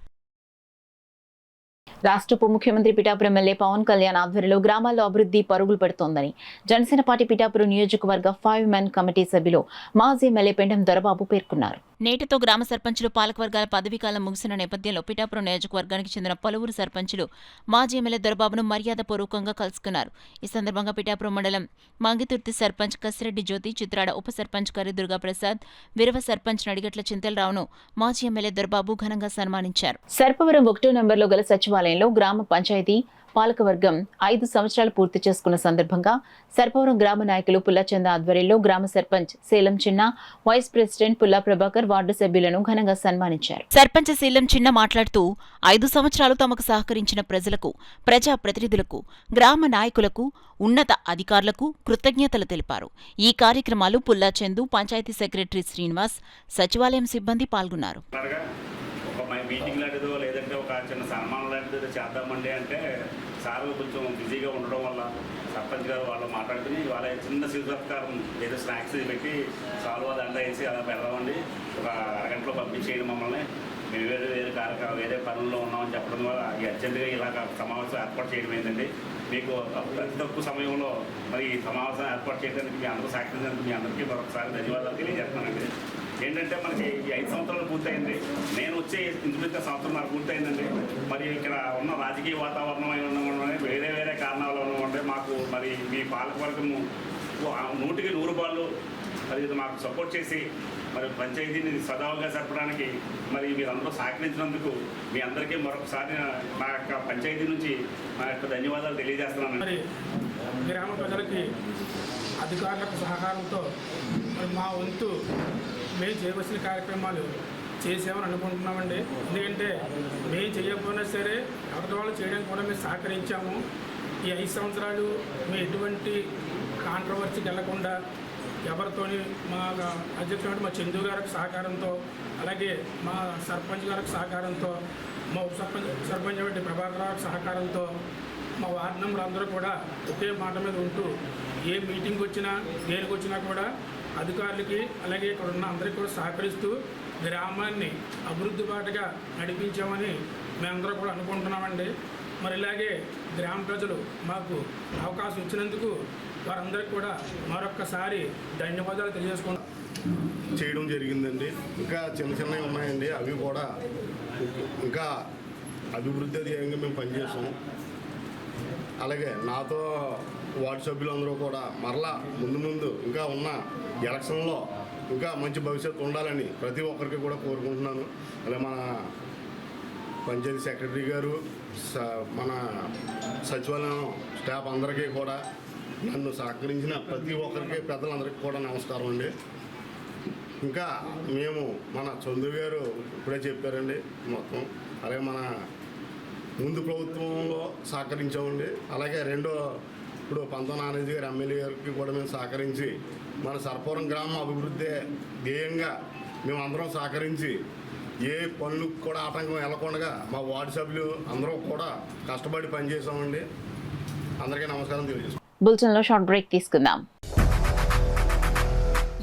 రాష్ట్ర ఉప ముఖ్యమంత్రి పిఠాపురం ఎమ్మెల్యే పవన్ కళ్యాణ్ ఆధ్వర్యంలో గ్రామాల్లో అభివృద్ధి పరుగులు పెడుతోందని జనసేన పార్టీ పిఠాపురం నియోజకవర్గ 5 మెన్ కమిటీ సభ్యులు మాజీ ఎమ్మెల్యే పెండెం దొరబాబు పేర్కొన్నారు. నేటితో గ్రామ సర్పంచులు పాలకవర్గాల పదవీకాలం ముగిసిన నేపథ్యంలో పిఠాపురం నియోజకవర్గానికి చెందిన పలువురు సర్పంచులు మాజీ ఎమ్మెల్యే దొరబాబును మర్యాదపూర్వకంగా కలుసుకున్నారు. ఈ సందర్భంగా పిఠాపురం మండలం మంగితుర్తి సర్పంచ్ కసిరెడ్డి జ్యోతి, చిత్రాడ ఉప సర్పంచ్ కర్రి దుర్గాప్రసాద్, విరవ సర్పంచ్ నడిగట్ల చింతలరావును మాజీ ఎమ్మెల్యే దొరబాబు ఘనంగా సన్మానించారు. సర్పవరం 1వ నెంబర్లో గల సచివాలయంలో గ్రామ పంచాయతీ పాలకవర్గం 5 సంవత్సరాలు పూర్తి చేసుకున్న సందర్భంగా సర్పవరం గ్రామ నాయకులు పుల్లచంద ఆధ్వర్యంలో గ్రామ సర్పంచ్ శీలం చిన్న, వైస్ ప్రెసిడెంట్ పుల్లా ప్రభాకర్, వార్డు సభ్యులను ఘనంగా సన్మానించారు. సర్పంచ్ శీలం చిన్న మాట్లాడుతూ 5 సంవత్సరాలు తమకు సహకరించిన ప్రజలకు, ప్రజా ప్రతినిధులకు, గ్రామ నాయకులకు, ఉన్నత అధికారులకు కృతజ్ఞతలు తెలిపారు. ఈ కార్యక్రమాలు పుల్లాచందు, పంచాయతీ సెక్రటరీ శ్రీనివాస్, సచివాలయం సిబ్బంది పాల్గొన్నారు. మీటింగ్ లాంటిదో లేదంటే ఒక చిన్న సన్మానం లాంటిదో చేద్దామండి అంటే సార్ కొంచెం బిజీగా ఉండడం వల్ల సర్పంచ్ గారు వాళ్ళు మాట్లాడుకుని వాళ్ళ చిన్న శివసత్కారం ఏదో స్నాక్స్ పెట్టి సాల్వా దండ వేసి అలా పెడదామండి, ఒక అరగంటలో పంపించేయండి మమ్మల్ని, మేము వేరే పనుల్లో ఉన్నామని చెప్పడం వల్ల ఈ అర్జెంటుగా ఇలాగ సమావేశం ఏర్పాటు చేయడం ఏంటండి. మీకు అతి తక్కువ సమయంలో మరి ఈ సమావేశం ఏర్పాటు చేయడానికి మీ అందరూ సహకరించినందుకు మీ అందరికీ మరొకసారి ధన్యవాదాలు తెలియజేస్తున్నానండి. ఏంటంటే మనకి ఈ 5 సంవత్సరాలు పూర్తయింది, నేను వచ్చే ఇంచుమించుగా సంవత్సరంన్నర పూర్తయిందండి. మరి ఇక్కడ ఉన్న రాజకీయ వాతావరణం ఉండడం వేరే కారణాలు ఉండే మాకు మరి మీ పాలకవర్గము 100కి 100 పాళ్ళు మరి మాకు సపోర్ట్ చేసి మరి పంచాయతీని సజావుగా జరపడానికి మరి మీరందరూ సహకరించినందుకు మీ అందరికీ మరొకసారి నా యొక్క పంచాయతీ నుంచి నా యొక్క ధన్యవాదాలు తెలియజేస్తున్నాను. మరి గ్రామ ప్రజలకి అధికారులకు సహకారంతో మరి మా వంతు మేము చేయవలసిన కార్యక్రమాలు చేసామని అనుకుంటున్నామండి. ఎందుకంటే మేము చేయకపోయినా సరే ఎవరి వాళ్ళు చేయడానికి కూడా మేము సహకరించాము. ఈ 5 సంవత్సరాలు మేము ఎటువంటి కాంట్రవర్సీకి వెళ్లకుండా ఎవరితోని మా అధ్యక్షుడు మా చందు గారికి సహకారంతో, అలాగే మా సర్పంచ్ గారికి సహకారంతో, మా ఉప సర్పంచ్ ప్రభాకర్ గారికి సహకారంతో, మా వార్డు మెంబర్లు అందరూ కూడా ఒకే మాట మీద ఉంటూ ఏ మీటింగ్ వచ్చినా దేనికి వచ్చినా కూడా అధికారులకి అలాగే ఇక్కడ ఉన్న అందరికీ కూడా సహకరిస్తూ గ్రామాన్ని అభివృద్ధి బాటగా నడిపించామని మేమందరూ కూడా అనుకుంటున్నామండి. మరి ఇలాగే గ్రామ ప్రజలు మాకు అవకాశం ఇచ్చినందుకు వారందరికీ కూడా మరొక్కసారి ధన్యవాదాలు తెలియజేసుకుంటాం చేయడం జరిగిందండి. ఇంకా చిన్నవి ఉన్నాయండి, అవి కూడా ఇంకా అభివృద్ధి ధ్యేయంగా మేము పనిచేసాము. అలాగే నాతో వార్డు సభ్యులందరూ కూడా మరలా ముందు ఇంకా ఉన్న ఎలక్షన్లో ఇంకా మంచి భవిష్యత్తు ఉండాలని ప్రతి ఒక్కరికి కూడా కోరుకుంటున్నాను. అలాగే మన పంచాయతీ సెక్రటరీ గారు, మన సచివాలయం స్టాఫ్ అందరికీ కూడా, నన్ను సహకరించిన ప్రతి ఒక్కరికి పెద్దలందరికీ కూడా నమస్కారం అండి. ఇంకా మేము మన చందు గారు ఇప్పుడే చెప్పారండి మొత్తం, అలాగే మన ముందు ప్రభుత్వంలో సహకరించామండి. అలాగే ఇప్పుడు పంతం నానాజీ గారు ఎమ్మెల్యే గారికి కూడా మేము సహకరించి మన సర్పవరం గ్రామం అభివృద్ధి ధ్యేయంగా మేము అందరం సహకరించి ఏ పనులకు కూడా ఆటంకం వెళ్ళకుండా మా వార్డు సభ్యులు అందరూ కూడా కష్టపడి పనిచేసామండి. అందరికీ నమస్కారం తెలియజేస్తాం. బులెటిన్లో షార్ట్ బ్రేక్ తీసుకుందాం.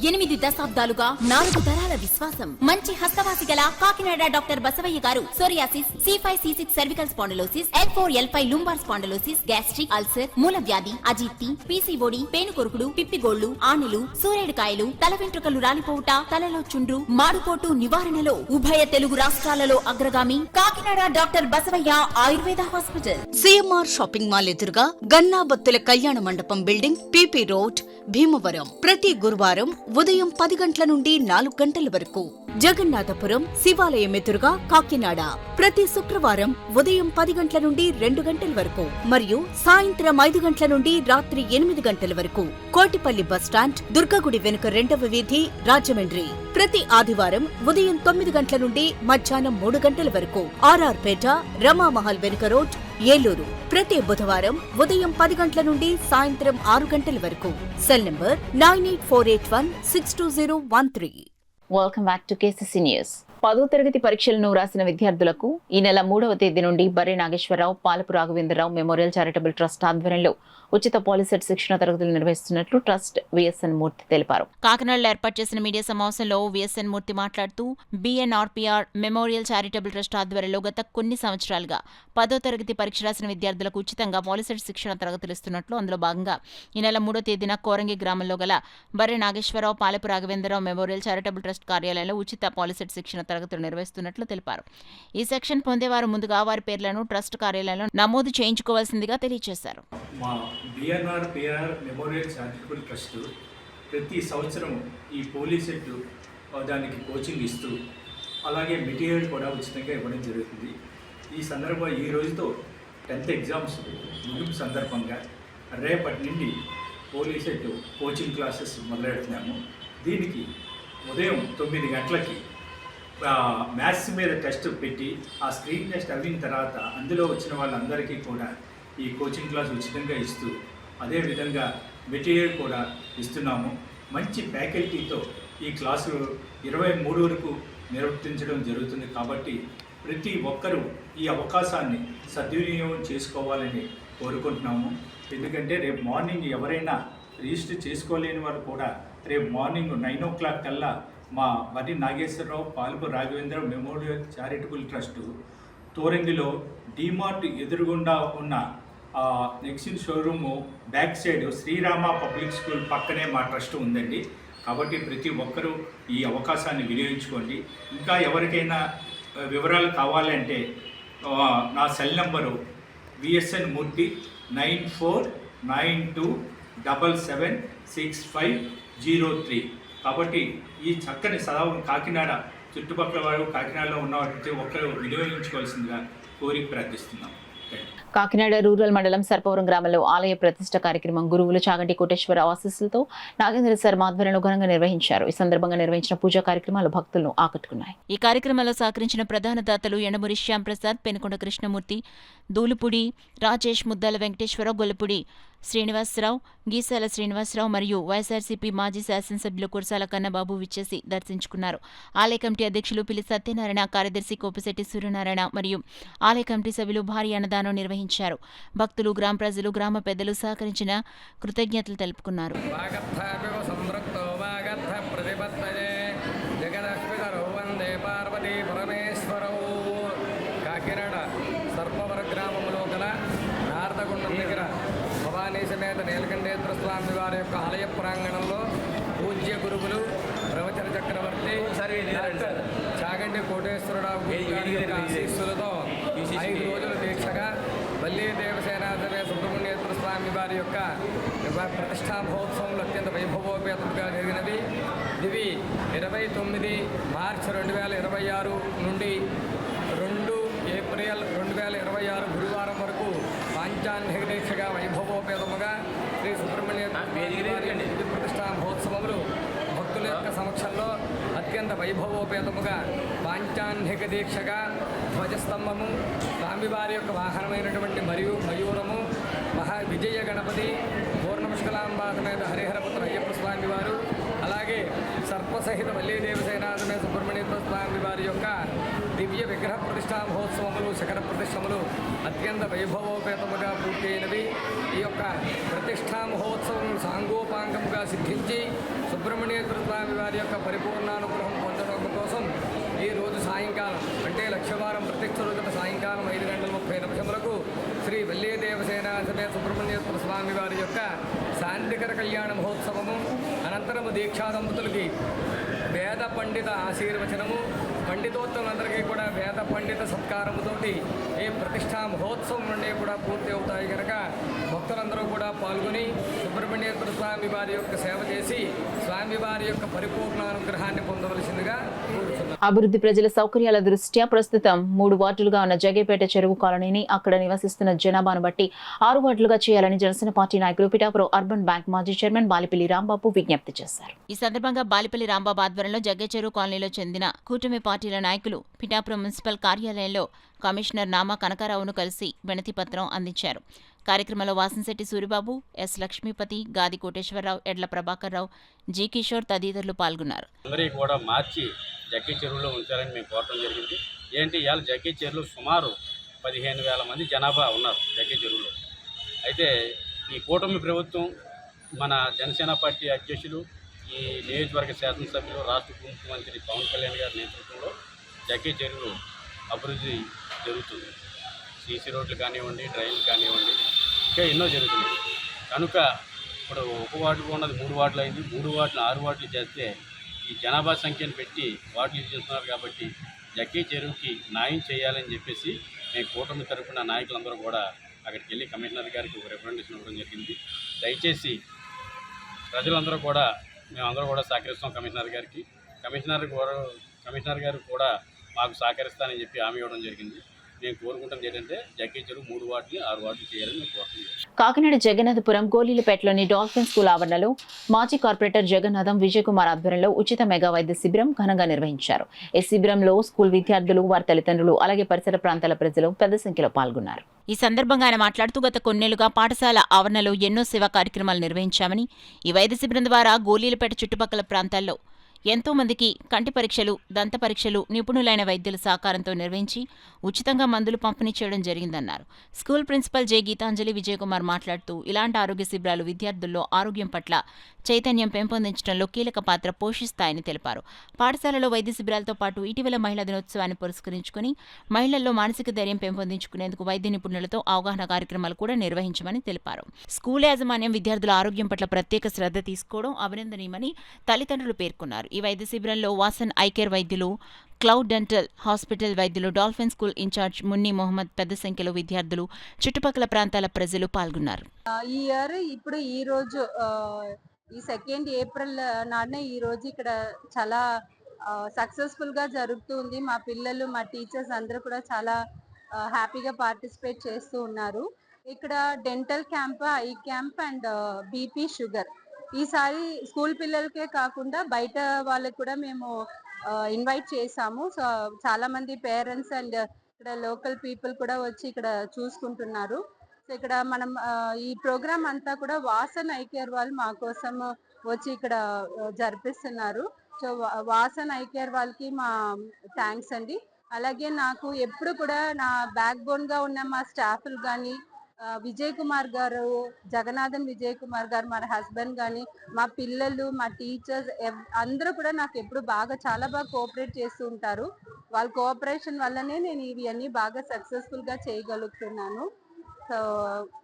8 దశాబ్దాలుగా 4 తరాల విశ్వాసం. మంచి హస్తవాసి గల కాకినాడ డాక్టర్ బసవయ్య గారు psoriasis, C5, C6 cervical spondylosis, L4, L5 lumbar spondylosis, gastric ulcer, మూలవ్యాధి, అజీర్తి, పీసీఓడి, పేనుకొరుకుడు, పిప్పిగోళ్లు, ఆనెలు, సూరేడుకాయలు, తల వెంట్రుకలు రాలిపోవుట, తలలో చుండ్రు, మాడుపోటు నివారణలో ఉభయ తెలుగు రాష్ట్రాలలో అగ్రగామి Kakinada doctor Basavayya Ayurveda hospital. CMR shopping mall ఎదురుగా గన్నాబత్తుల కళ్యాణ మండపం బిల్డింగ్, PP రోడ్, భీమవరం. ప్రతి గురువారం ఉదయం 10 గంటల నుండి 4 గంటల వరకు. జగన్నాథపురం శివాలయం ఎదురుగా కాకినాడ ప్రతి శుక్రవారం ఉదయం 10 గంటల నుండి 2 గంటల వరకు మరియు సాయంత్రం 5 గంటల నుండి రాత్రి 8 గంటల వరకు. కోటిపల్లి బస్టాండ్, దుర్గగుడి వెనుక 2వ వీధి, రాజమండ్రి ప్రతి ఆదివారం ఉదయం 9 గంటల నుండి మధ్యాహ్నం 3 గంటల వరకు. RR పేట, రమామహల్ వెనుక రోడ్, ఏలూరు ప్రతి బుధవారం ఉదయం 10 గంటల నుండి సాయంత్రం 6 గంటల వరకు. Cell number 9848162013. Welcome back to KCC news. 10వ తరగతి పరీక్షలను రాసిన విద్యార్థులకు ఈ నెల 3వ తేదీ నుండి Barre Nageswararao, Palapu Raghavendrarao memorial charitable trust ఆధ్వర్యంలో ఉచిత పాలిసెట్ శిక్షణ తరగతులు నిర్వహిస్తున్నట్లు ట్రస్ట్ VSN మూర్తి తెలిపారు. కాకినాడలో ఏర్పాటు చేసిన మీడియా సమావేశంలో VSN మూర్తి మాట్లాడుతూ BNRPR మెమోరియల్ చారిటబుల్ ట్రస్ట్ ఆధ్వర్యంలో గత కొన్ని సంవత్సరాలుగా 10వ తరగతి పరీక్ష రాసిన విద్యార్థులకు ఉచితంగా పాలిసెట్ శిక్షణ తరగతులు ఇస్తున్నట్లు, అందులో భాగంగా ఈ నెల 3వ తేదీన కోరంగి గ్రామంలో గల Barre Nageswararao, Palapu Raghavendrarao memorial charitable trust కార్యాలయంలో ఉచిత పాలిసెట్ శిక్షణ తరగతులు నిర్వహిస్తున్నట్లు తెలిపారు. ఈ సెక్షన్ పొందేవారు ముందుగా వారి పేర్లను ట్రస్ట్ కార్యాలయంలో నమోదు చేయించుకోవాల్సిందిగా తెలియజేశారు. BNRPR మెమోరియల్ చారిటబుల్ ట్రస్ట్ ప్రతి సంవత్సరం ఈ పోలీసెట్ దానికి కోచింగ్ ఇస్తూ అలాగే మెటీరియల్ కూడా ఉచితంగా ఇవ్వడం జరుగుతుంది. ఈ సందర్భంగా ఈ రోజుతో 10th ఎగ్జామ్స్ ముగింపు సందర్భంగా రేపటి నుండి పోలీసెట్ కోచింగ్ క్లాసెస్ మొదలెడుతున్నాము. దీనికి ఉదయం 9 గంటలకి మ్యాథ్స్ మీద టెస్ట్ పెట్టి ఆ స్క్రీన్ టెస్ట్ అయిన తర్వాత అందులో వచ్చిన వాళ్ళందరికీ కూడా ఈ కోచింగ్ క్లాస్ ఉచితంగా ఇస్తూ అదేవిధంగా మెటీరియల్ కూడా ఇస్తున్నాము. మంచి ఫ్యాకల్టీతో ఈ క్లాసు 23 వరకు నిర్వర్తించడం జరుగుతుంది. కాబట్టి ప్రతి ఒక్కరూ ఈ అవకాశాన్ని సద్వినియోగం చేసుకోవాలని కోరుకుంటున్నాము. ఎందుకంటే రేపు మార్నింగ్ ఎవరైనా రిజిస్టర్ చేసుకోలేని వారు కూడా రేపు మార్నింగ్ 9 o'clock కల్లా మా వరి నాగేశ్వరరావు పాల్పు రాఘవేంద్ర మెమోరియల్ చారిటబుల్ ట్రస్ట్ తోరంగిలో డీమార్ట్ ఎదురుగుండా ఉన్న నెక్సిన్ showroom back side Srirama public school పక్కనే మా ట్రస్ట్ ఉందండి. కాబట్టి ప్రతి ఒక్కరూ ఈ అవకాశాన్ని వినియోగించుకోండి. ఇంకా ఎవరికైనా వివరాలు కావాలంటే నా సెల్ నంబరు VSN మూర్తి 9492776503. కాబట్టి ఈ చక్కని సదావు కాకినాడ చుట్టుపక్కల వారు కాకినాడలో ఉన్న ప్రతి ఒక్కరూ వినియోగించుకోవాల్సిందిగా కోరి ప్రార్థిస్తున్నాం. కాకినాడ రూరల్ మండలం సర్పవరం గ్రామంలో ఆలయ ప్రతిష్ట కార్యక్రమం గురువులు చాగంటి కోటేశ్వర ఆశీస్సులతో నాగేంద్ర శర్మ ఆధ్వర్యంలో ఘనంగా నిర్వహించారు. ఈ సందర్భంగా నిర్వహించిన పూజా కార్యక్రమాలు భక్తులను ఆకట్టుకున్నాయి. ఈ కార్యక్రమంలో సహకరించిన ప్రధాన దాతలు ఎండమూరి శ్యాంప్రసాద్, పెనుకొండ కృష్ణమూర్తి, దూలుపుడి రాజేష్, ముద్దాల వెంకటేశ్వరరావు, గొల్లపూడి శ్రీనివాసరావు, గీసాల శ్రీనివాసరావు మరియు వైఎస్ఆర్సీపీ మాజీ శాసనసభ్యులు కురసాల కన్నబాబు విచ్చేసి దర్శించుకున్నారు. ఆలయ కమిటీ అధ్యక్షులు పిల్లి సత్యనారాయణ, కార్యదర్శి కోపిశెట్టి సూర్యనారాయణ మరియు ఆలయ కమిటీ సభ్యులు భారీ అన్నదానం నిర్వహించారు. భక్తులు, గ్రామ ప్రజలు, గ్రామ పెద్దలు సహకరించిన కృతజ్ఞతలు తెలుపుకున్నారు. కాకినాడ సర్పవర గ్రామంలో గల నారదగుండం దగ్గర భవానీ సమేత నీలకంఠేశ్వర స్వామి వారి యొక్క ఆలయ ప్రాంగణంలో పూజ్య గురువులు ప్రవచన చక్రవర్తి చాగంటి కోటేశ్వరరావు గారి యొక్క ఆశీస్సులతో 5 రోజుల దీక్షగా వల్లీ దేవసేన సుబ్రహ్మణ్యేశ్వర స్వామి వారి యొక్క ప్రతిష్టా మహోత్సవంలో అత్యంత వైభవోపేతంగా జరిగినది. ఇవి 29 మార్చి 2026 నుండి 2 ఏప్రిల్ 2026 గురువారం వరకు పాంచాన్నిక దీక్షగా వైభవోపేతముగా శ్రీ సుబ్రహ్మణ్యేశ్వర ప్రతిష్టా మహోత్సవములు భక్తుల యొక్క సమక్షంలో అత్యంత వైభవోపేతముగా పాంచాన్నిక దీక్షగా ధ్వజస్తంభము, స్వామివారి యొక్క వాహనమైనటువంటి మయూరము, విజయ గణపతి, పూర్ణముష్కలాంబా సమేత హరిహరపుత్ర అయ్యప్ప స్వామి వారు, అలాగే సర్పసహిత వల్లీ దేవసేన సమేత సుబ్రహ్మణ్యేశ్వర స్వామి వారి యొక్క దివ్య విగ్రహ ప్రతిష్టా మహోత్సవములు, శిఖర ప్రతిష్టములు అత్యంత వైభవోపేతముగా పూర్తి అయినవి. ఈ యొక్క ప్రతిష్టా మహోత్సవం సాంగోపాంగముగా సిద్ధించి సుబ్రహ్మణ్యేశ్వర స్వామి వారి యొక్క పరిపూర్ణానుగ్రహం పొందడం కోసం ఈ రోజు సాయంకాలం అంటే లక్షవారం ప్రత్యక్ష రోజున సాయంకాలం 5:30 శ్రీ వల్లీ దేవసేన సమేత సుబ్రహ్మణ్యేశ్వర స్వామి వారి యొక్క శాంతికర కళ్యాణ మహోత్సవము, అనంతరము దీక్షా దంపతులకి వేద పండిత ఆశీర్వచనము, పండితోత్తములందరికీ కూడా వేద పండిత సత్కారముతోటి ఈ ప్రతిష్టా మహోత్సవం నుండి కూడా పూర్తి అవుతాయి కనుక భక్తులందరూ కూడా పాల్గొని సుబ్రహ్మణ్యేశ్వర స్వామి వారి యొక్క సేవ చేసి స్వామివారి యొక్క పరిపూర్ణానుగ్రహాన్ని పొందవలసిందిగా కోరుతున్నాను. అభివృద్ధి ప్రజల సౌకర్యాల దృష్ట్యా ప్రస్తుతం 3 వార్డులుగా ఉన్న జగేపేట చెరువు కాలనీని అక్కడ నివసిస్తున్న జనాభాను బట్టి 6 వార్డులుగా చేయాలని జనసేన పార్టీ నాయకులు పిఠాపురం అర్బన్ బ్యాంక్ మాజీ చైర్మన్ బాలిపల్లి రాంబాబు విజ్ఞప్తి చేశారు. ఈ సందర్భంగా బాలిపల్లి రాంబాబు ఆధ్వర్యంలో జగ్గ చెరువు కాలనీలో చెందిన కూటమి పార్టీల నాయకులు పిఠాపురం మున్సిపల్ కార్యాలయంలో కమిషనర్ నామా కనకారావును కలిసి వినతి పత్రం అందించారు. కార్యక్రమంలో వాసంశెట్టి సూరిబాబు, ఎస్ లక్ష్మీపతి, గాది కోటేశ్వరరావు, ఎడ్ల ప్రభాకర్రావు, జి కిషోర్ తదితరులు పాల్గొన్నారు. అందరికీ కూడా మార్చి జగ్గీ చెరువులో ఉంచాలని మేము కోరడం జరిగింది. ఏంటి ఇవాళ జగ్గీ చెరువులో సుమారు 15,000 మంది జనాభా ఉన్నారు జగ్గీ చెరువులో. అయితే ఈ కూటమి ప్రభుత్వం మన జనసేన పార్టీ అధ్యక్షులు, ఈ నియోజకవర్గ శాసనసభ్యులు, రాష్ట్ర ముఖ్యమంత్రి పవన్ కళ్యాణ్ గారి నేతృత్వంలో జగ్గీ చెరువు అభివృద్ధి జరుగుతుంది. సీసీ రోడ్లు కానివ్వండి, డ్రైన్లు కానివ్వండి, ఇంకా ఎన్నో జరుగుతున్నాయి. కనుక ఇప్పుడు 1 వార్డు ఉన్నది 3 వార్డులు అయింది. 3 వార్డులు 6 వార్డులు చేస్తే ఈ జనాభా సంఖ్యను పెట్టి వార్డులు చేస్తున్నారు. కాబట్టి జగ్గీ చెరువుకి న్యాయం చేయాలని చెప్పేసి మేము కూటమి తరఫున నాయకులందరూ కూడా అక్కడికి వెళ్ళి కమిషనర్ గారికి ఒక రిప్రజెంటేషన్ ఇవ్వడం జరిగింది. దయచేసి ప్రజలందరూ కూడా మేమందరూ కూడా సహకరిస్తాం కమిషనర్ గారికి. కమిషనర్ గారు కూడా మాకు సహకరిస్తానని చెప్పి హామీ ఇవ్వడం జరిగింది. మేము కోరుకుంటుంది ఏంటంటే జగ్గీ చెరువు 3 వార్డులు 6 వార్డులు చేయాలని మేము కోరుతున్నాం. కాకినాడ జగన్నాథపురం గోలీలపేటలోని డాల్ఫిన్ స్కూల్ ఆవరణలో మాజీ కార్పొరేటర్ జగన్నాథం విజయ్ కుమార్ ఆధ్వర్యంలో ఉచిత మెగా వైద్య శిబిరం ఘనంగా నిర్వహించారు. ఈ శిబిరంలో స్కూల్ విద్యార్థులు, వారి తల్లిదండ్రులు, అలాగే పరిసర ప్రాంతాల ప్రజలు పెద్ద సంఖ్యలో పాల్గొన్నారు. ఈ సందర్భంగా ఆయన మాట్లాడుతూ గత కొన్నేళ్లుగా పాఠశాల ఆవరణలో ఎన్నో సేవా కార్యక్రమాలు నిర్వహించామని, ఈ వైద్య శిబిరం ద్వారా గోలీలపేట చుట్టుపక్కల ప్రాంతాల్లో ఎంతో మందికి కంటి పరీక్షలు, దంత పరీక్షలు నిపుణులైన వైద్యుల సహకారంతో నిర్వహించి ఉచితంగా మందులు పంపిణీ చేయడం జరిగిందన్నారు. School principal J Geetanjali Vijayakumar మాట్లాడుతూ ఇలాంటి ఆరోగ్య శిబిరాలు విద్యార్థుల్లో ఆరోగ్యం పట్ల చైతన్యం పెంపొందించడంలో కీలక పాత్ర పోషిస్తాయని తెలిపారు. పాఠశాలలో వైద్య శిబిరాలతో పాటు ఇటీవల మహిళా దినోత్సవాన్ని పురస్కరించుకుని మహిళల్లో మానసిక ధైర్యం పెంపొందించుకునేందుకు వైద్య నిపుణులతో అవగాహన కార్యక్రమాలు కూడా నిర్వహించమని తెలిపారు. స్కూల్ యాజమాన్యం విద్యార్థుల ఆరోగ్యం పట్ల ప్రత్యేక శ్రద్ధ తీసుకోవడం అభినందనీయమని తల్లిదండ్రులు పేర్కొన్నారు. ఈ వైద్య శిబిరంలో వాసన్ ఐకేర్ వైద్యులు, క్లౌడ్ డెంటల్ హాస్పిటల్ వైద్యులు, dolphin school incharge Munni Mohammed, పెద్ద సంఖ్యలో విద్యార్థులు, చుట్టుపక్కల ప్రాంతాల ప్రజలు పాల్గొన్నారు. ఈ ఇయర్ ఇప్పుడు ఈ రోజు ఈ 2nd ఏప్రిల్ నాడున ఈ రోజు ఇక్కడ చాలా సక్సెస్ఫుల్ గా జరుగుతుంది. మా పిల్లలు, మా టీచర్స్ అందరూ కూడా చాలా హ్యాపీగా పార్టిసిపేట్ చేస్తూ ఉన్నారు. ఇక్కడ dental camp, I camp and BP, sugar ఈసారి స్కూల్ పిల్లలకే కాకుండా బయట వాళ్ళకి కూడా మేము ఇన్వైట్ చేసాము. సో చాలా మంది పేరెంట్స్ అండ్ ఇక్కడ లోకల్ పీపుల్ కూడా వచ్చి ఇక్కడ చూసుకుంటున్నారు. సో ఇక్కడ మనం ఈ ప్రోగ్రామ్ అంతా కూడా వాసన్ ఐ కేర్ వాళ్ళు మా కోసం వచ్చి ఇక్కడ జరిపిస్తున్నారు. సో వాసన్ ఐ కేర్ వాళ్ళకి మా థ్యాంక్స్ అండి. అలాగే నాకు ఎప్పుడు కూడా నా బ్యాక్ బోన్ గా ఉన్న మా స్టాఫ్లు కానీ, విజయ్ కుమార్ గారు, జగన్నాథన్ విజయ్ కుమార్ గారు, మన హస్బెండ్ కానీ, మా పిల్లలు, మా టీచర్స్ అందరూ కూడా నాకు ఎప్పుడు చాలా బాగా కోఆపరేట్ చేస్తూ ఉంటారు. వాళ్ళ కోఆపరేషన్ వల్లనే నేను ఇవన్నీ బాగా సక్సెస్ఫుల్ గా చేయగలుగుతున్నాను. So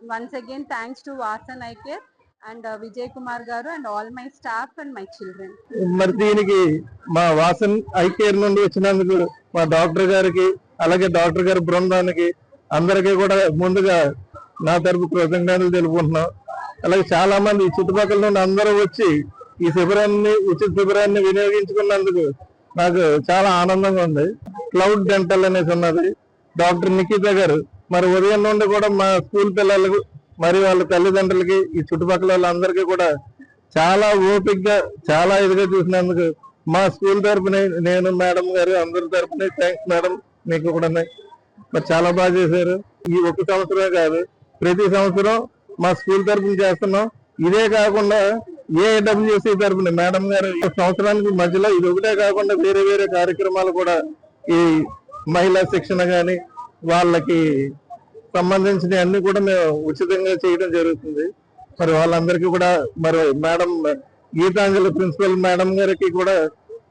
once again thanks to Vasan eye care and Vijay Kumar గారు and all my staff and my children. మరి దీనికి మా వాసన్ ఐ కేర్ నుండి వచ్చినందుకు మా డాక్టర్ గారికి, అలాగే డాక్టర్ గారి బృందానికి అందరికీ కూడా ముందుగా నా తరపు కృతజ్ఞతలు తెలుపుకుంటున్నాం. అలాగే చాలా మంది చుట్టుపక్కల నుండి అందరూ వచ్చి ఈ ఉచిత శిబిరాన్ని వినియోగించుకున్నందుకు నాకు చాలా ఆనందంగా ఉంది. క్లౌడ్ డెంటల్ అనేసి ఉన్నది, డాక్టర్ నిఖిత గారు మరి ఉదయం నుండి కూడా మా స్కూల్ పిల్లలకు మరియు వాళ్ళ తల్లిదండ్రులకి, ఈ చుట్టుపక్కల వాళ్ళందరికీ కూడా చాలా ఓపికగా, చాలా ఇదిగా చూసినందుకు మా స్కూల్ తరపున, నేను మేడం గారు అందరి తరపున థ్యాంక్స్ మేడం. మీకు కూడా మరి చాలా బాగా చేశారు. ఈ ఒక సంవత్సరమే కాదు, ప్రతి సంవత్సరం మా స్కూల్ తరపున చేస్తున్నాం. ఇదే కాకుండా ఏడబ్ల్యూసీ తరపున మేడం గారు సంవత్సరానికి మధ్యలో ఇది ఒకటే కాకుండా వేరే వేరే కార్యక్రమాలు కూడా ఈ మహిళా శిక్షణ గాని వాళ్ళకి సంబంధించిన అన్ని కూడా మేము ఉచితంగా చేయడం జరుగుతుంది. మరి వాళ్ళందరికీ కూడా మరి మేడం గీతాంజలి ప్రిన్సిపల్ మేడం గారికి కూడా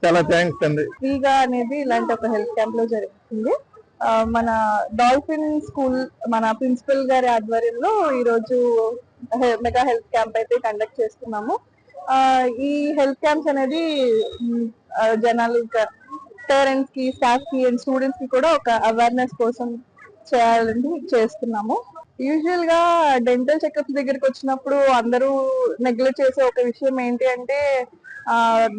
చాలా థ్యాంక్స్ అండి. ఫ్రీగా అనేది ఇలాంటి ఒక హెల్త్ క్యాంప్ లో జరుగుతుంది. మన డాల్ఫిన్ స్కూల్ మన ప్రిన్సిపల్ గారి ఆధ్వర్యంలో ఈ రోజు మెగా హెల్త్ క్యాంప్ అయితే కండక్ట్ చేస్తున్నాము. ఈ హెల్త్ క్యాంప్స్ అనేది జనాలు, పేరెంట్స్ కి, స్టాఫ్ కి అండ్ స్టూడెంట్స్ కి కూడా ఒక అవేర్నెస్ కోసం చేయాలని చేస్తున్నాము. యూజువల్ గా డెంటల్ చెకప్స్ దగ్గరికి వచ్చినప్పుడు అందరూ నెగ్లెక్ట్ చేసే ఒక విషయం ఏంటి అంటే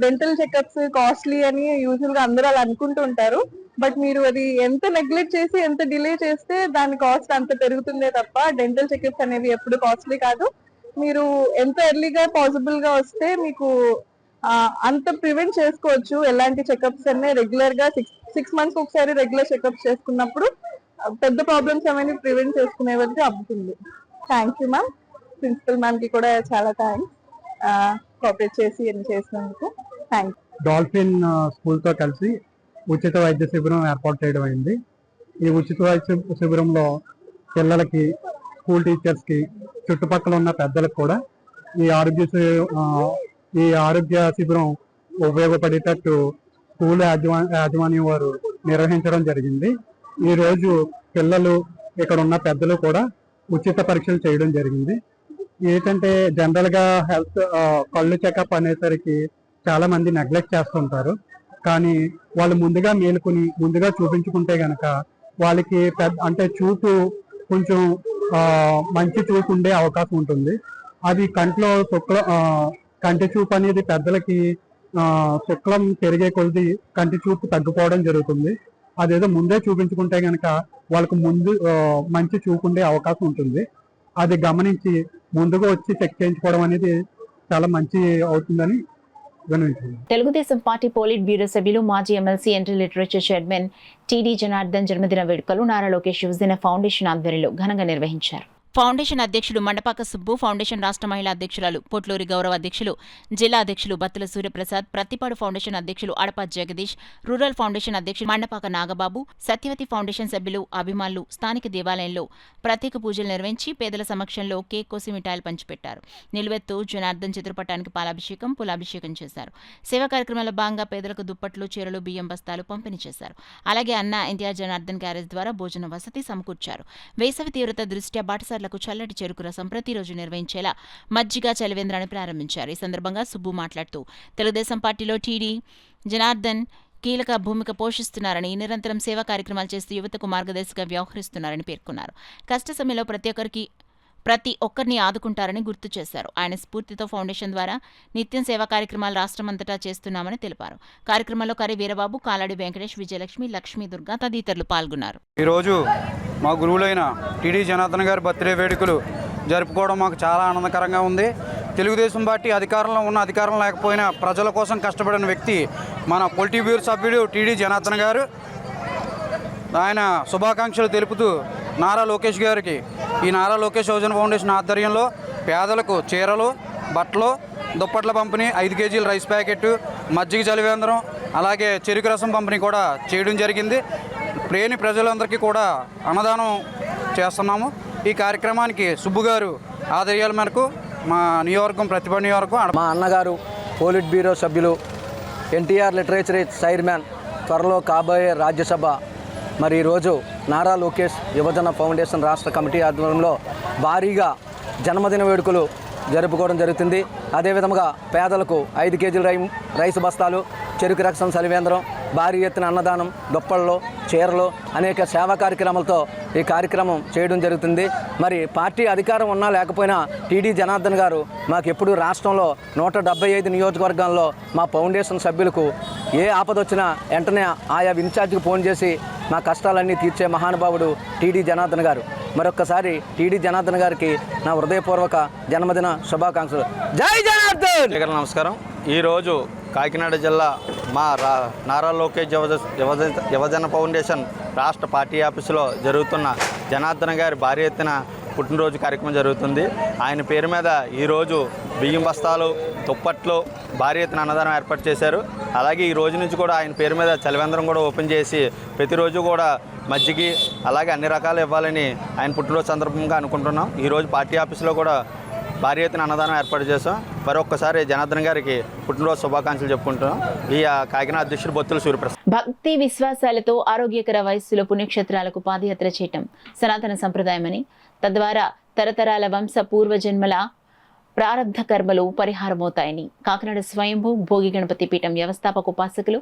డెంటల్ చెకప్స్ కాస్ట్లీ అని యూజువల్ గా అందరూ అలా అనుకుంటూ ఉంటారు. బట్ మీరు అది ఎంత నెగ్లెక్ట్ చేసి ఎంత డిలే చేస్తే దాని కాస్ట్ అంత పెరుగుతుందే తప్ప డెంటల్ చెకప్స్ అనేవి ఎప్పుడు కాస్ట్లీ కాదు. మీరు ఎంత ఎర్లీగా పాసిబుల్ గా వస్తే మీకు అంత ప్రివెంట్ చేసుకోవచ్చు. ఎలాంటి చెకప్స్ అన్నీ రెగ్యులర్ గా 6 months ఒకసారి రెగ్యులర్ చెకప్స్ చేసుకున్నప్పుడు పెద్ద ప్రాబ్లమ్స్ అవన్నీ ప్రివెంట్ చేసుకునే వరకు అవ్వుతుంది. Thank you ma'am. Principal ma'am కి కూడా చాలా థ్యాంక్స్ కోఆపరేట్ చేసి చేసినందుకు. Thank you. డాల్ఫిన్ స్కూల్ తో కలిసి ఉచిత వైద్య శిబిరం ఏర్పాటు చేయడం అయింది. ఈ ఉచిత వైద్య శిబిరంలో పిల్లలకి, స్కూల్ టీచర్స్ కి, చుట్టుపక్కల ఉన్న పెద్దలకు కూడా ఈ ఆరోగ్య శిబిరం ఉపయోగపడేటట్టు స్కూల్ యాజమాన్యం వారు నిర్వహించడం జరిగింది. ఈ రోజు పిల్లలు, ఇక్కడ ఉన్న పెద్దలు కూడా ఉచిత పరీక్షలు చేయడం జరిగింది. ఏంటంటే జనరల్ గా హెల్త్ కళ్ళు చెకప్ అనేసరికి చాలా మంది నెగ్లెక్ట్ చేస్తుంటారు. కానీ వాళ్ళు ముందుగా మేలుకుని ముందుగా చూపించుకుంటే గనక వాళ్ళకి అంటే చూపు కొంచెం మంచి చూపు ఉండే అవకాశం ఉంటుంది. అది కంట్లో కంటి చూపు అనేది పెద్దలకి శుక్లం పెరిగే కొద్ది కంటి చూపు తగ్గిపోవడం జరుగుతుంది. అదేదో ముందే చూపించుకుంటే గనక వాళ్ళకు ముందు మంచి చూపు ఉండే అవకాశం ఉంటుంది. అది గమనించి ముందుగా వచ్చి చెక్ చేయించుకోవడం అనేది చాలా మంచి అవుతుందని వినిపించింది. తెలుగుదేశం పార్టీ పోలిట్ బ్యూరో సభ్యులు, మాజీ MLC, entry literature chairman TD Janardhan జన్మదిన వేడుకలు నారా లోకేష్ యువజన ఫౌండేషన్ ఆధ్వర్యంలో ఘనంగా నిర్వహించారు. ఫౌండేషన్ అధ్యక్షుడు మండపాక సుబ్బు, ఫౌండేషన్ రాష్ట్ర మహిళా అధ్యక్షురాలు పొట్లూరి గౌరవ అధ్యక్షులు, జిల్లా అధ్యక్షులు బత్తుల సూర్యప్రసాద్, ప్రతిపాడు ఫౌండేషన్ అధ్యక్షులు అడప జగదీష్, రూరల్ ఫౌండేషన్ అధ్యక్షులు మండపాక నాగబాబు, సత్యవతి ఫౌండేషన్ సభ్యులు, అభిమానులు స్థానిక దేవాలయంలో ప్రత్యేక పూజలు నిర్వహించి పేదల సమక్షంలో కేక్ కోసి మిఠాయిలు పంచిపెట్టారు. నిలువెత్తు జనార్దన్ చిత్రపటానికి పాలాభిషేకం, పులాభిషేకం చేశారు. సేవా కార్యక్రమాల్లో భాగంగా పేదలకు దుప్పట్లు, చీరలు, బియ్యం బస్తాలు పంపిణీ చేశారు. అలాగే అన్న ఎన్టీఆర్ జనార్దన్ గ్యారేజ్ ద్వారా భోజన వసతి సమకూర్చారు. వేసవి తీవ్రత దృష్ట్యా బాటసార్లకు చల్లటి చెరుకు రసం ప్రతిరోజు నిర్వహించేలా మజ్జిగ చలివేంద్రాన్ని ప్రారంభించారు. ఈ సందర్భంగా సుబ్బు మాట్లాడుతూ తెలుగుదేశం పార్టీలో టీడీ జనార్దన్ కీలక భూమిక పోషిస్తున్నారని, నిరంతరం సేవా కార్యక్రమాలు చేస్తూ యువతకు మార్గదర్శిగా వ్యవహరిస్తున్నారని పేర్కొన్నారు. కష్ట సమయంలో ప్రతి ఒక్కరిని ఆదుకుంటారని గుర్తు చేశారు. ఆయన స్ఫూర్తితో ఫౌండేషన్ ద్వారా నిత్యం సేవా కార్యక్రమాలు రాష్ట్రమంతటా చేస్తున్నామని తెలిపారు. కార్యక్రమంలో కరి వీరబాబు, కాలాడి వెంకటేష్, విజయలక్ష్మి, లక్ష్మీ దుర్గా తదితరులు పాల్గొన్నారు. ఈరోజు మా గురువులైన టీడీ జనార్దన్ గారి బర్త్డే వేడుకలు జరుపుకోవడం మాకు చాలా ఆనందకరంగా ఉంది. తెలుగుదేశం పార్టీ అధికారంలో ఉన్న, అధికారం లేకపోయినా ప్రజల కోసం కష్టపడిన వ్యక్తి మన పొలిటీ బ్యూరో సభ్యుడు టీడీ జనార్దన్ గారు. ఆయన శుభాకాంక్షలు తెలుపుతూ నారా లోకేష్ గారికి ఈ నారా లోకేష్ యువజన ఫౌండేషన్ ఆధ్వర్యంలో పేదలకు చీరలు, బట్టలు, దుప్పట్ల పంపిణీ, 5 కేజీల రైస్ ప్యాకెట్, మజ్జిగ చలివేంద్రం, అలాగే చెరుకు రసం పంపిణీ కూడా చేయడం జరిగింది. ప్రేని ప్రజలందరికీ కూడా అన్నదానం చేస్తున్నాము. ఈ కార్యక్రమానికి సుబ్బు గారు ఆధ్వర్యాల మేరకు మా నియోజకవర్గం, ప్రతిభ నియోజకవర్గం, మా అన్నగారు పోలిట్ బ్యూరో సభ్యులు, ఎన్టీఆర్ లిటరేచర్ చైర్మన్, త్వరలో కాబోయే రాజ్యసభ, మరి ఈరోజు నారా లోకేష్ యువజన ఫౌండేషన్ రాష్ట్ర కమిటీ ఆధ్వర్యంలో భారీగా జన్మదిన వేడుకలు జరుపుకోవడం జరుగుతుంది. అదేవిధంగా పేదలకు 5 కేజీల రైసు బస్తాలు, చెరుకు రసం చలివేంద్రం, భారీ ఎత్తున అన్నదానం, దుప్పళ్ళు, చీరలు, అనేక సేవా కార్యక్రమాలతో ఈ కార్యక్రమం చేయడం జరుగుతుంది. మరి పార్టీ అధికారం ఉన్నా లేకపోయినా టీడీ జనార్దన్ గారు మాకు ఎప్పుడు రాష్ట్రంలో 175 నియోజకవర్గాల్లో మా ఫౌండేషన్ సభ్యులకు ఏ ఆపద వచ్చినా వెంటనే ఆయా ఇన్ఛార్జికి ఫోన్ చేసి మా కష్టాలన్నీ తీర్చే మహానుభావుడు టీడీ జనార్దన్ గారు. మరొక్కసారి టీడీ జనార్దన్ గారికి నా హృదయపూర్వక జన్మదిన శుభాకాంక్షలు. జై జనార్దన్. నమస్కారం. ఈరోజు కాకినాడ జిల్లా మా నారా లోకేష్ యువజన ఫౌండేషన్ రాష్ట్ర పార్టీ ఆఫీసులో జరుగుతున్న జనార్దన్ గారి భారీ ఎత్తున పుట్టినరోజు కార్యక్రమం జరుగుతుంది. ఆయన పేరు మీద ఈరోజు బియ్యం బస్తాలు, దుప్పట్లు, భారీ ఎత్తున అన్నదానం ఏర్పాటు చేశారు. అలాగే ఈ రోజు నుంచి కూడా ఆయన పేరు మీద చలివేంద్రం కూడా ఓపెన్ చేసి ప్రతిరోజు కూడా మజ్జిగి అలాగే అన్ని రకాలు ఇవ్వాలని ఆయన పుట్టినరోజు సందర్భంగా అనుకుంటున్నాం. ఈరోజు పార్టీ ఆఫీసులో కూడా భారీ ఎత్తున అన్నదానం ఏర్పాటు చేశాం. మరొక్కసారి జనార్దన్ గారికి పుట్టినరోజు శుభాకాంక్షలు చెప్పుకుంటున్నాం. ఈ కాకినాడ అధ్యక్షుడు బొత్తుల సూర్యప్రసాద్. భక్తి విశ్వాసాలతో ఆరోగ్యకర వయస్సులో పుణ్యక్షేత్రాలకు పాదయాత్ర చేయటం సనాతన సంప్రదాయమని, తద్వారా తరతరాల వంశ పూర్వజన్మల ప్రారబ్ధ కర్మలు పరిహారమవుతాయని కాకినాడ స్వయంభూ భోగి గణపతి పీఠం వ్యవస్థాపక ఉపాసకులు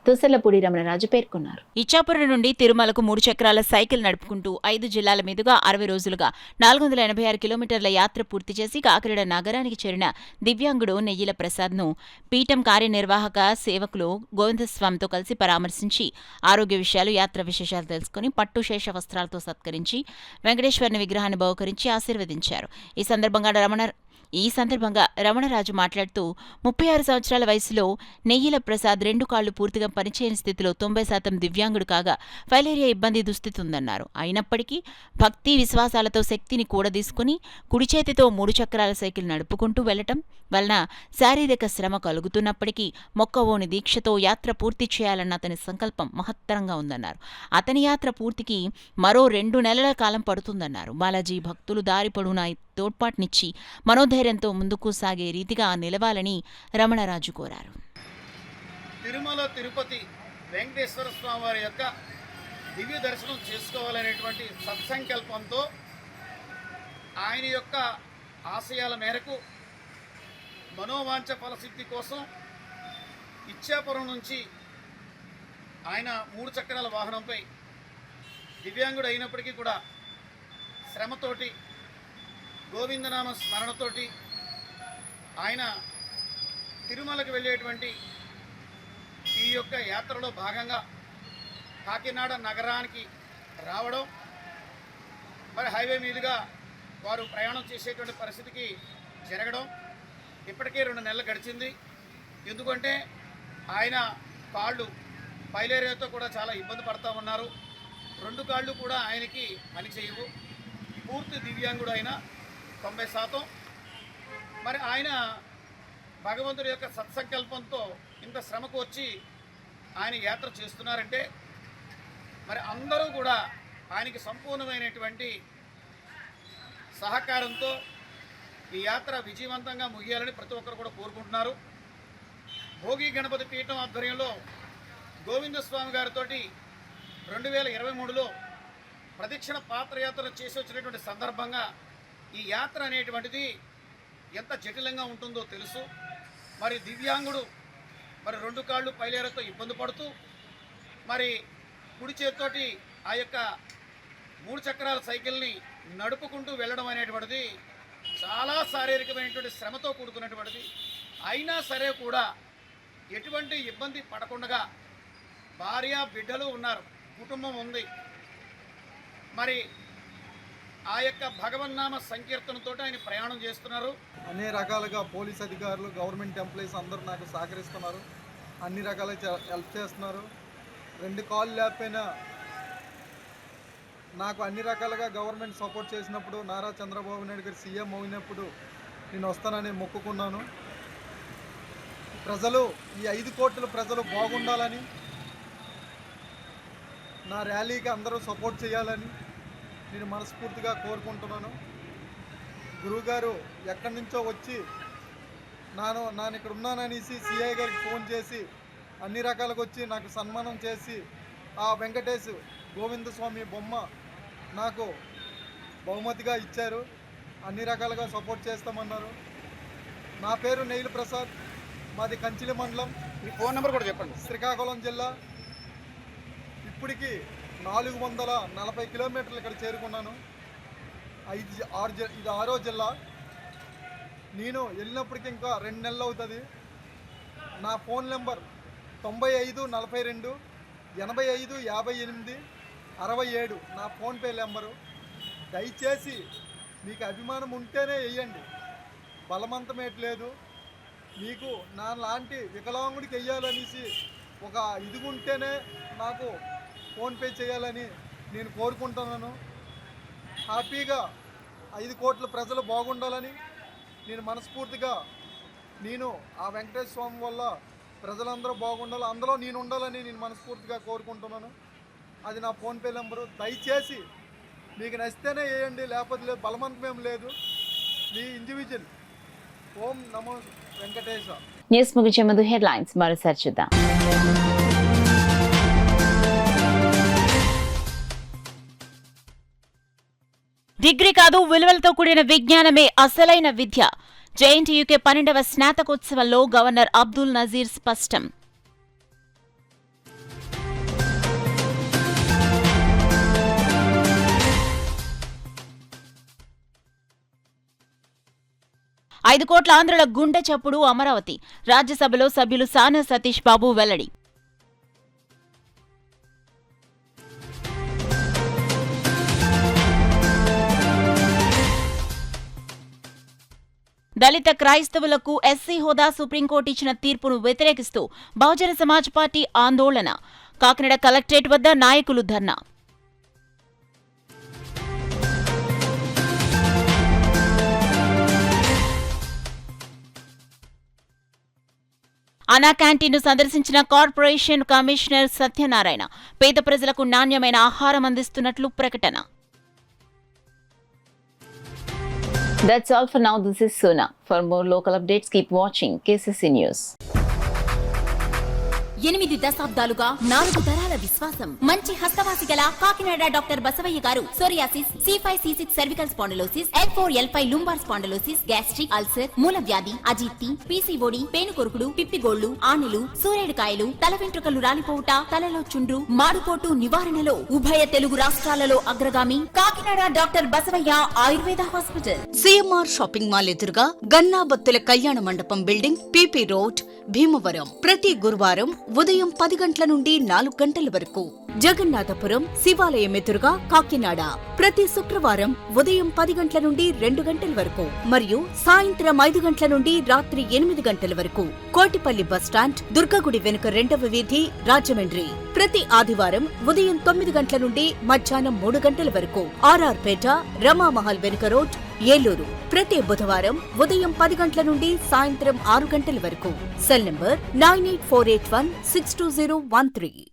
తుసర్లపూడి రమణరాజు పేర్కొన్నారు. ఇచ్చాపురం నుండి తిరుమలకు 3 చక్రాల సైకిల్ నడుపుకుంటూ 5 జిల్లాల మీదుగా 60 రోజులుగా 486 కిలోమీటర్ల యాత్ర పూర్తి చేసి కాకినాడ నగరానికి చేరిన దివ్యాంగుడు నెయ్యిల ప్రసాద్ను పీఠం కార్యనిర్వాహక సేవకులు గోవిందస్వామితో కలిసి పరామర్శించి ఆరోగ్య విషయాలు, యాత్ర విశేషాలు తెలుసుకుని పట్టు శేష వస్త్రాలతో సత్కరించి వెంకటేశ్వరుని విగ్రహాన్ని బహుకరించి ఆశీర్వదించారు. ఈ సందర్భంగా రమణరాజు మాట్లాడుతూ 36 సంవత్సరాల వయసులో నెయ్యిల ప్రసాద్ 2 కాళ్లు పూర్తిగా పనిచేయని స్థితిలో 90% దివ్యాంగుడు కాగా ఫైలేరియా ఇబ్బంది దుస్థితి ఉందన్నారు. అయినప్పటికీ భక్తి విశ్వాసాలతో శక్తిని కూడదీసుకుని కుడి చేతితో 3 చక్రాల సైకిల్ నడుపుకుంటూ వెళ్లటం వలన శారీరక శ్రమ కలుగుతున్నప్పటికీ మొక్కవోని దీక్షతో యాత్ర పూర్తి చేయాలన్న అతని సంకల్పం మహత్తరంగా ఉందన్నారు. అతని యాత్ర పూర్తికి మరో 2 నెలల కాలం పడుతుందన్నారు. బాలాజీ భక్తులు దారి పొడవునా తోడ్పాటునిచ్చి మనోధైర్యంతో ముందుకు సాగే రీతిగా నిలవాలని రమణరాజు కోరారు. తిరుమల తిరుపతి వెంకటేశ్వర స్వామి వారి యొక్క దివ్య దర్శనం చేసుకోవాలనేటువంటి సత్సంకల్పంతో ఆయన యొక్క ఆశయాల మేరకు మనోవాంఛ ఫలసిద్ధి కోసం ఇచ్చాపురం నుంచి ఆయన 3 చక్రాల వాహనంపై దివ్యాంగుడు అయినప్పటికీ కూడా శ్రమతోటి గోవిందనామ స్మరణతోటి ఆయన తిరుమలకు వెళ్ళేటువంటి ఈ యొక్క యాత్రలో భాగంగా కాకినాడ నగరానికి రావడం, మరి హైవే మీదుగా వారు ప్రయాణం చేసేటువంటి పరిస్థితికి జరగడం ఇప్పటికే 2 నెలలు గడిచింది. ఎందుకంటే ఆయన కాళ్ళు ఫైలేరియాతో కూడా చాలా ఇబ్బంది పడుతూ ఉన్నారు. 2 కాళ్ళు కూడా ఆయనకి పనిచేయవు. పూర్తి దివ్యాంగుడు ఆయన 90%. మరి ఆయన భగవంతుడి యొక్క సత్సంకల్పంతో ఇంత శ్రమకు వచ్చి ఆయన యాత్ర చేస్తున్నారంటే మరి అందరూ కూడా ఆయనకి సంపూర్ణమైనటువంటి సహకారంతో ఈ యాత్ర విజయవంతంగా ముగియాలని ప్రతి ఒక్కరు కూడా కోరుకుంటున్నారు. భోగి గణపతి పీఠం ఆధ్వర్యంలో గోవిందస్వామి గారితో 2023లో ప్రదక్షిణ పాత్రయాత్ర చేసి వచ్చినటువంటి సందర్భంగా ఈ యాత్ర అనేటువంటిది ఎంత జటిలంగా ఉంటుందో తెలుసు. మరి దివ్యాంగుడు మరి 2 కాళ్ళు పైలేరతో ఇబ్బంది పడుతూ మరి కుడి చేతితోటి ఆ యొక్క 3 చక్రాల సైకిల్ని నడుపుకుంటూ వెళ్ళడం అనేటువంటిది చాలా శారీరకమైనటువంటి శ్రమతో కూడుకున్నటువంటిది. అయినా సరే కూడా ఎటువంటి ఇబ్బంది పడకుండా భార్య బిడ్డలు ఉన్నారు, కుటుంబం ఉంది. మరి ఆ యొక్క భగవన్నామ సంకీర్తనతో ఆయన ప్రయాణం చేస్తున్నారు. అన్ని రకాలుగా పోలీస్ అధికారులు, గవర్నమెంట్ ఎంప్లాయీస్ అందరూ నాకు సహకరిస్తున్నారు, అన్ని రకాలుగా హెల్ప్ చేస్తున్నారు. 2 కాళ్ళు లేకపోయినా నాకు అన్ని రకాలుగా గవర్నమెంట్ సపోర్ట్ చేసినప్పుడు నారా చంద్రబాబు నాయుడు గారు సీఎం అయినప్పుడు నేను వస్తానని మొక్కుకున్నాను. ప్రజలు ఈ 5 కోట్ల ప్రజలు బాగుండాలని, నా ర్యాలీకి అందరూ సపోర్ట్ చేయాలని నేను మనస్ఫూర్తిగా కోరుకుంటున్నాను. గురువుగారు ఎక్కడి నుంచో వచ్చి నేను ఇక్కడ ఉన్నాననేసి సిఐ గారికి ఫోన్ చేసి అన్ని రకాలుగా వచ్చి నాకు సన్మానం చేసి ఆ వెంకటేష్ గోవిందస్వామి బొమ్మ నాకు బహుమతిగా ఇచ్చారు. అన్ని రకాలుగా సపోర్ట్ చేస్తామన్నారు. నా పేరు నెయిల్ ప్రసాద్, మాది కంచిలి మండలం. మీ ఫోన్ నెంబర్ కూడా చెప్పండి. శ్రీకాకుళం జిల్లా. ఇప్పటికి 440 కిలోమీటర్లు ఇక్కడ చేరుకున్నాను. ఇది 6వ జిల్లా. నేను వెళ్ళినప్పటికీ ఇంకా 2 నెలలు అవుతుంది. నా ఫోన్ నెంబర్ 9542 85 58 67 నా ఫోన్పే నెంబరు. దయచేసి మీకు అభిమానం ఉంటేనే వేయండి, బలవంతమేట్లేదు. మీకు నా లాంటి వికలాంగుడికి వెయ్యాలనేసి ఒక ఇదిగుంటేనే నాకు ఫోన్పే చేయాలని నేను కోరుకుంటున్నాను. హ్యాపీగా 5 కోట్ల ప్రజలు బాగుండాలని నేను మనస్ఫూర్తిగా ఆ వెంకటేశ్వర స్వామి వల్ల ప్రజలందరూ బాగుండాలి, అందులో నేను ఉండాలని నేను మనస్ఫూర్తిగా కోరుకుంటున్నాను. అది నా ఫోన్పే నెంబరు. దయచేసి మీకు నచ్చితేనే వేయండి, లేకపోతే లేదు, బలవంతమేం లేదు. మీ ఇండివిజువల్. ఓం నమో వెంకటేశ. న్యూస్ ముగించే ముందు హెడ్లైన్స్ మరోసారి చూద్దాం. డిగ్రీ కాదు, విలువలతో కూడిన విజ్ఞానమే అసలైన విద్య. జేఎన్టీయూకే 12వ స్నాతకోత్సవంలో గవర్నర్ అబ్దుల్ నజీర్ స్పష్టం. ఐదు కోట్ల ఆంధ్రుల గుండె చప్పుడు అమరావతి. రాజ్యసభలో సభ్యులు సానా సతీష్ బాబు వెల్లడి. దళిత క్రైస్తవులకు ఎస్సీ హోదా సుప్రీంకోర్టు ఇచ్చిన తీర్పును వ్యతిరేకిస్తూ బహుజన సమాజ్ పార్టీ ఆందోళన. కాకినాడ కలెక్టరేట్ వద్ద నాయకులు ధర్నా. అనా క్యాంటీన్ను సందర్శించిన కార్పొరేషన్ కమిషనర్ సత్యనారాయణ. పేద ప్రజలకు నాణ్యమైన ఆహారం అందిస్తున్నట్లు ప్రకటన. That's all for now. This is Sona. For more local updates, keep watching KCC News. 8 దశాబ్దాలుగా 4 తరాల విశ్వాసం. మంచి హస్తవాసి గల కాకినాడ డాక్టర్ బసవయ్య గారు psoriasis, C5, C6 cervical spondylosis, L4, L5 lumbar spondylosis, gastric ulcer, మూల వ్యాధి, అజీర్తి, PCOD, పేనుకొరుకుడు, పిప్పిగోళ్లు, ఆనెలు, సూరేడుకాయలు, తల వెంట్రుకలు రాలిపోవుట, తలలో చుండ్రు, మాడుకోటు నివారణలో ఉభయ తెలుగు రాష్ట్రాలలో అగ్రగామి Kakinada doctor Basavayya Ayurveda hospital. CMR shopping mall ఎదురుగా గన్నాబత్తుల కళ్యాణ మండపం బిల్డింగ్, PP రోడ్, భీమవరం. ప్రతి గురువారం ఉదయం 10 గంటల నుండి 4 గంటల వరకు. జగన్నాథపురం శివాలయం ఎదురుగా కాకినాడ. ప్రతి శుక్రవారం ఉదయం 10 గంటల నుండి 2 గంటల వరకు మరియు సాయంత్రం 5 గంటల నుండి రాత్రి 8 గంటల వరకు. కోటిపల్లి బస్టాండ్, దుర్గగుడి వెనుక 2వ వీధి, రాజమండ్రి. ప్రతి ఆదివారం ఉదయం 9 గంటల నుండి మధ్యాహ్నం 3 గంటల వరకు. ఆర్ఆర్ పేట, రమామహల్ వెనుక రోడ్, ఏలూరు. ప్రతి బుధవారం ఉదయం 10 గంటల నుండి సాయంత్రం 6 గంటల వరకు. Cell number 9848162013.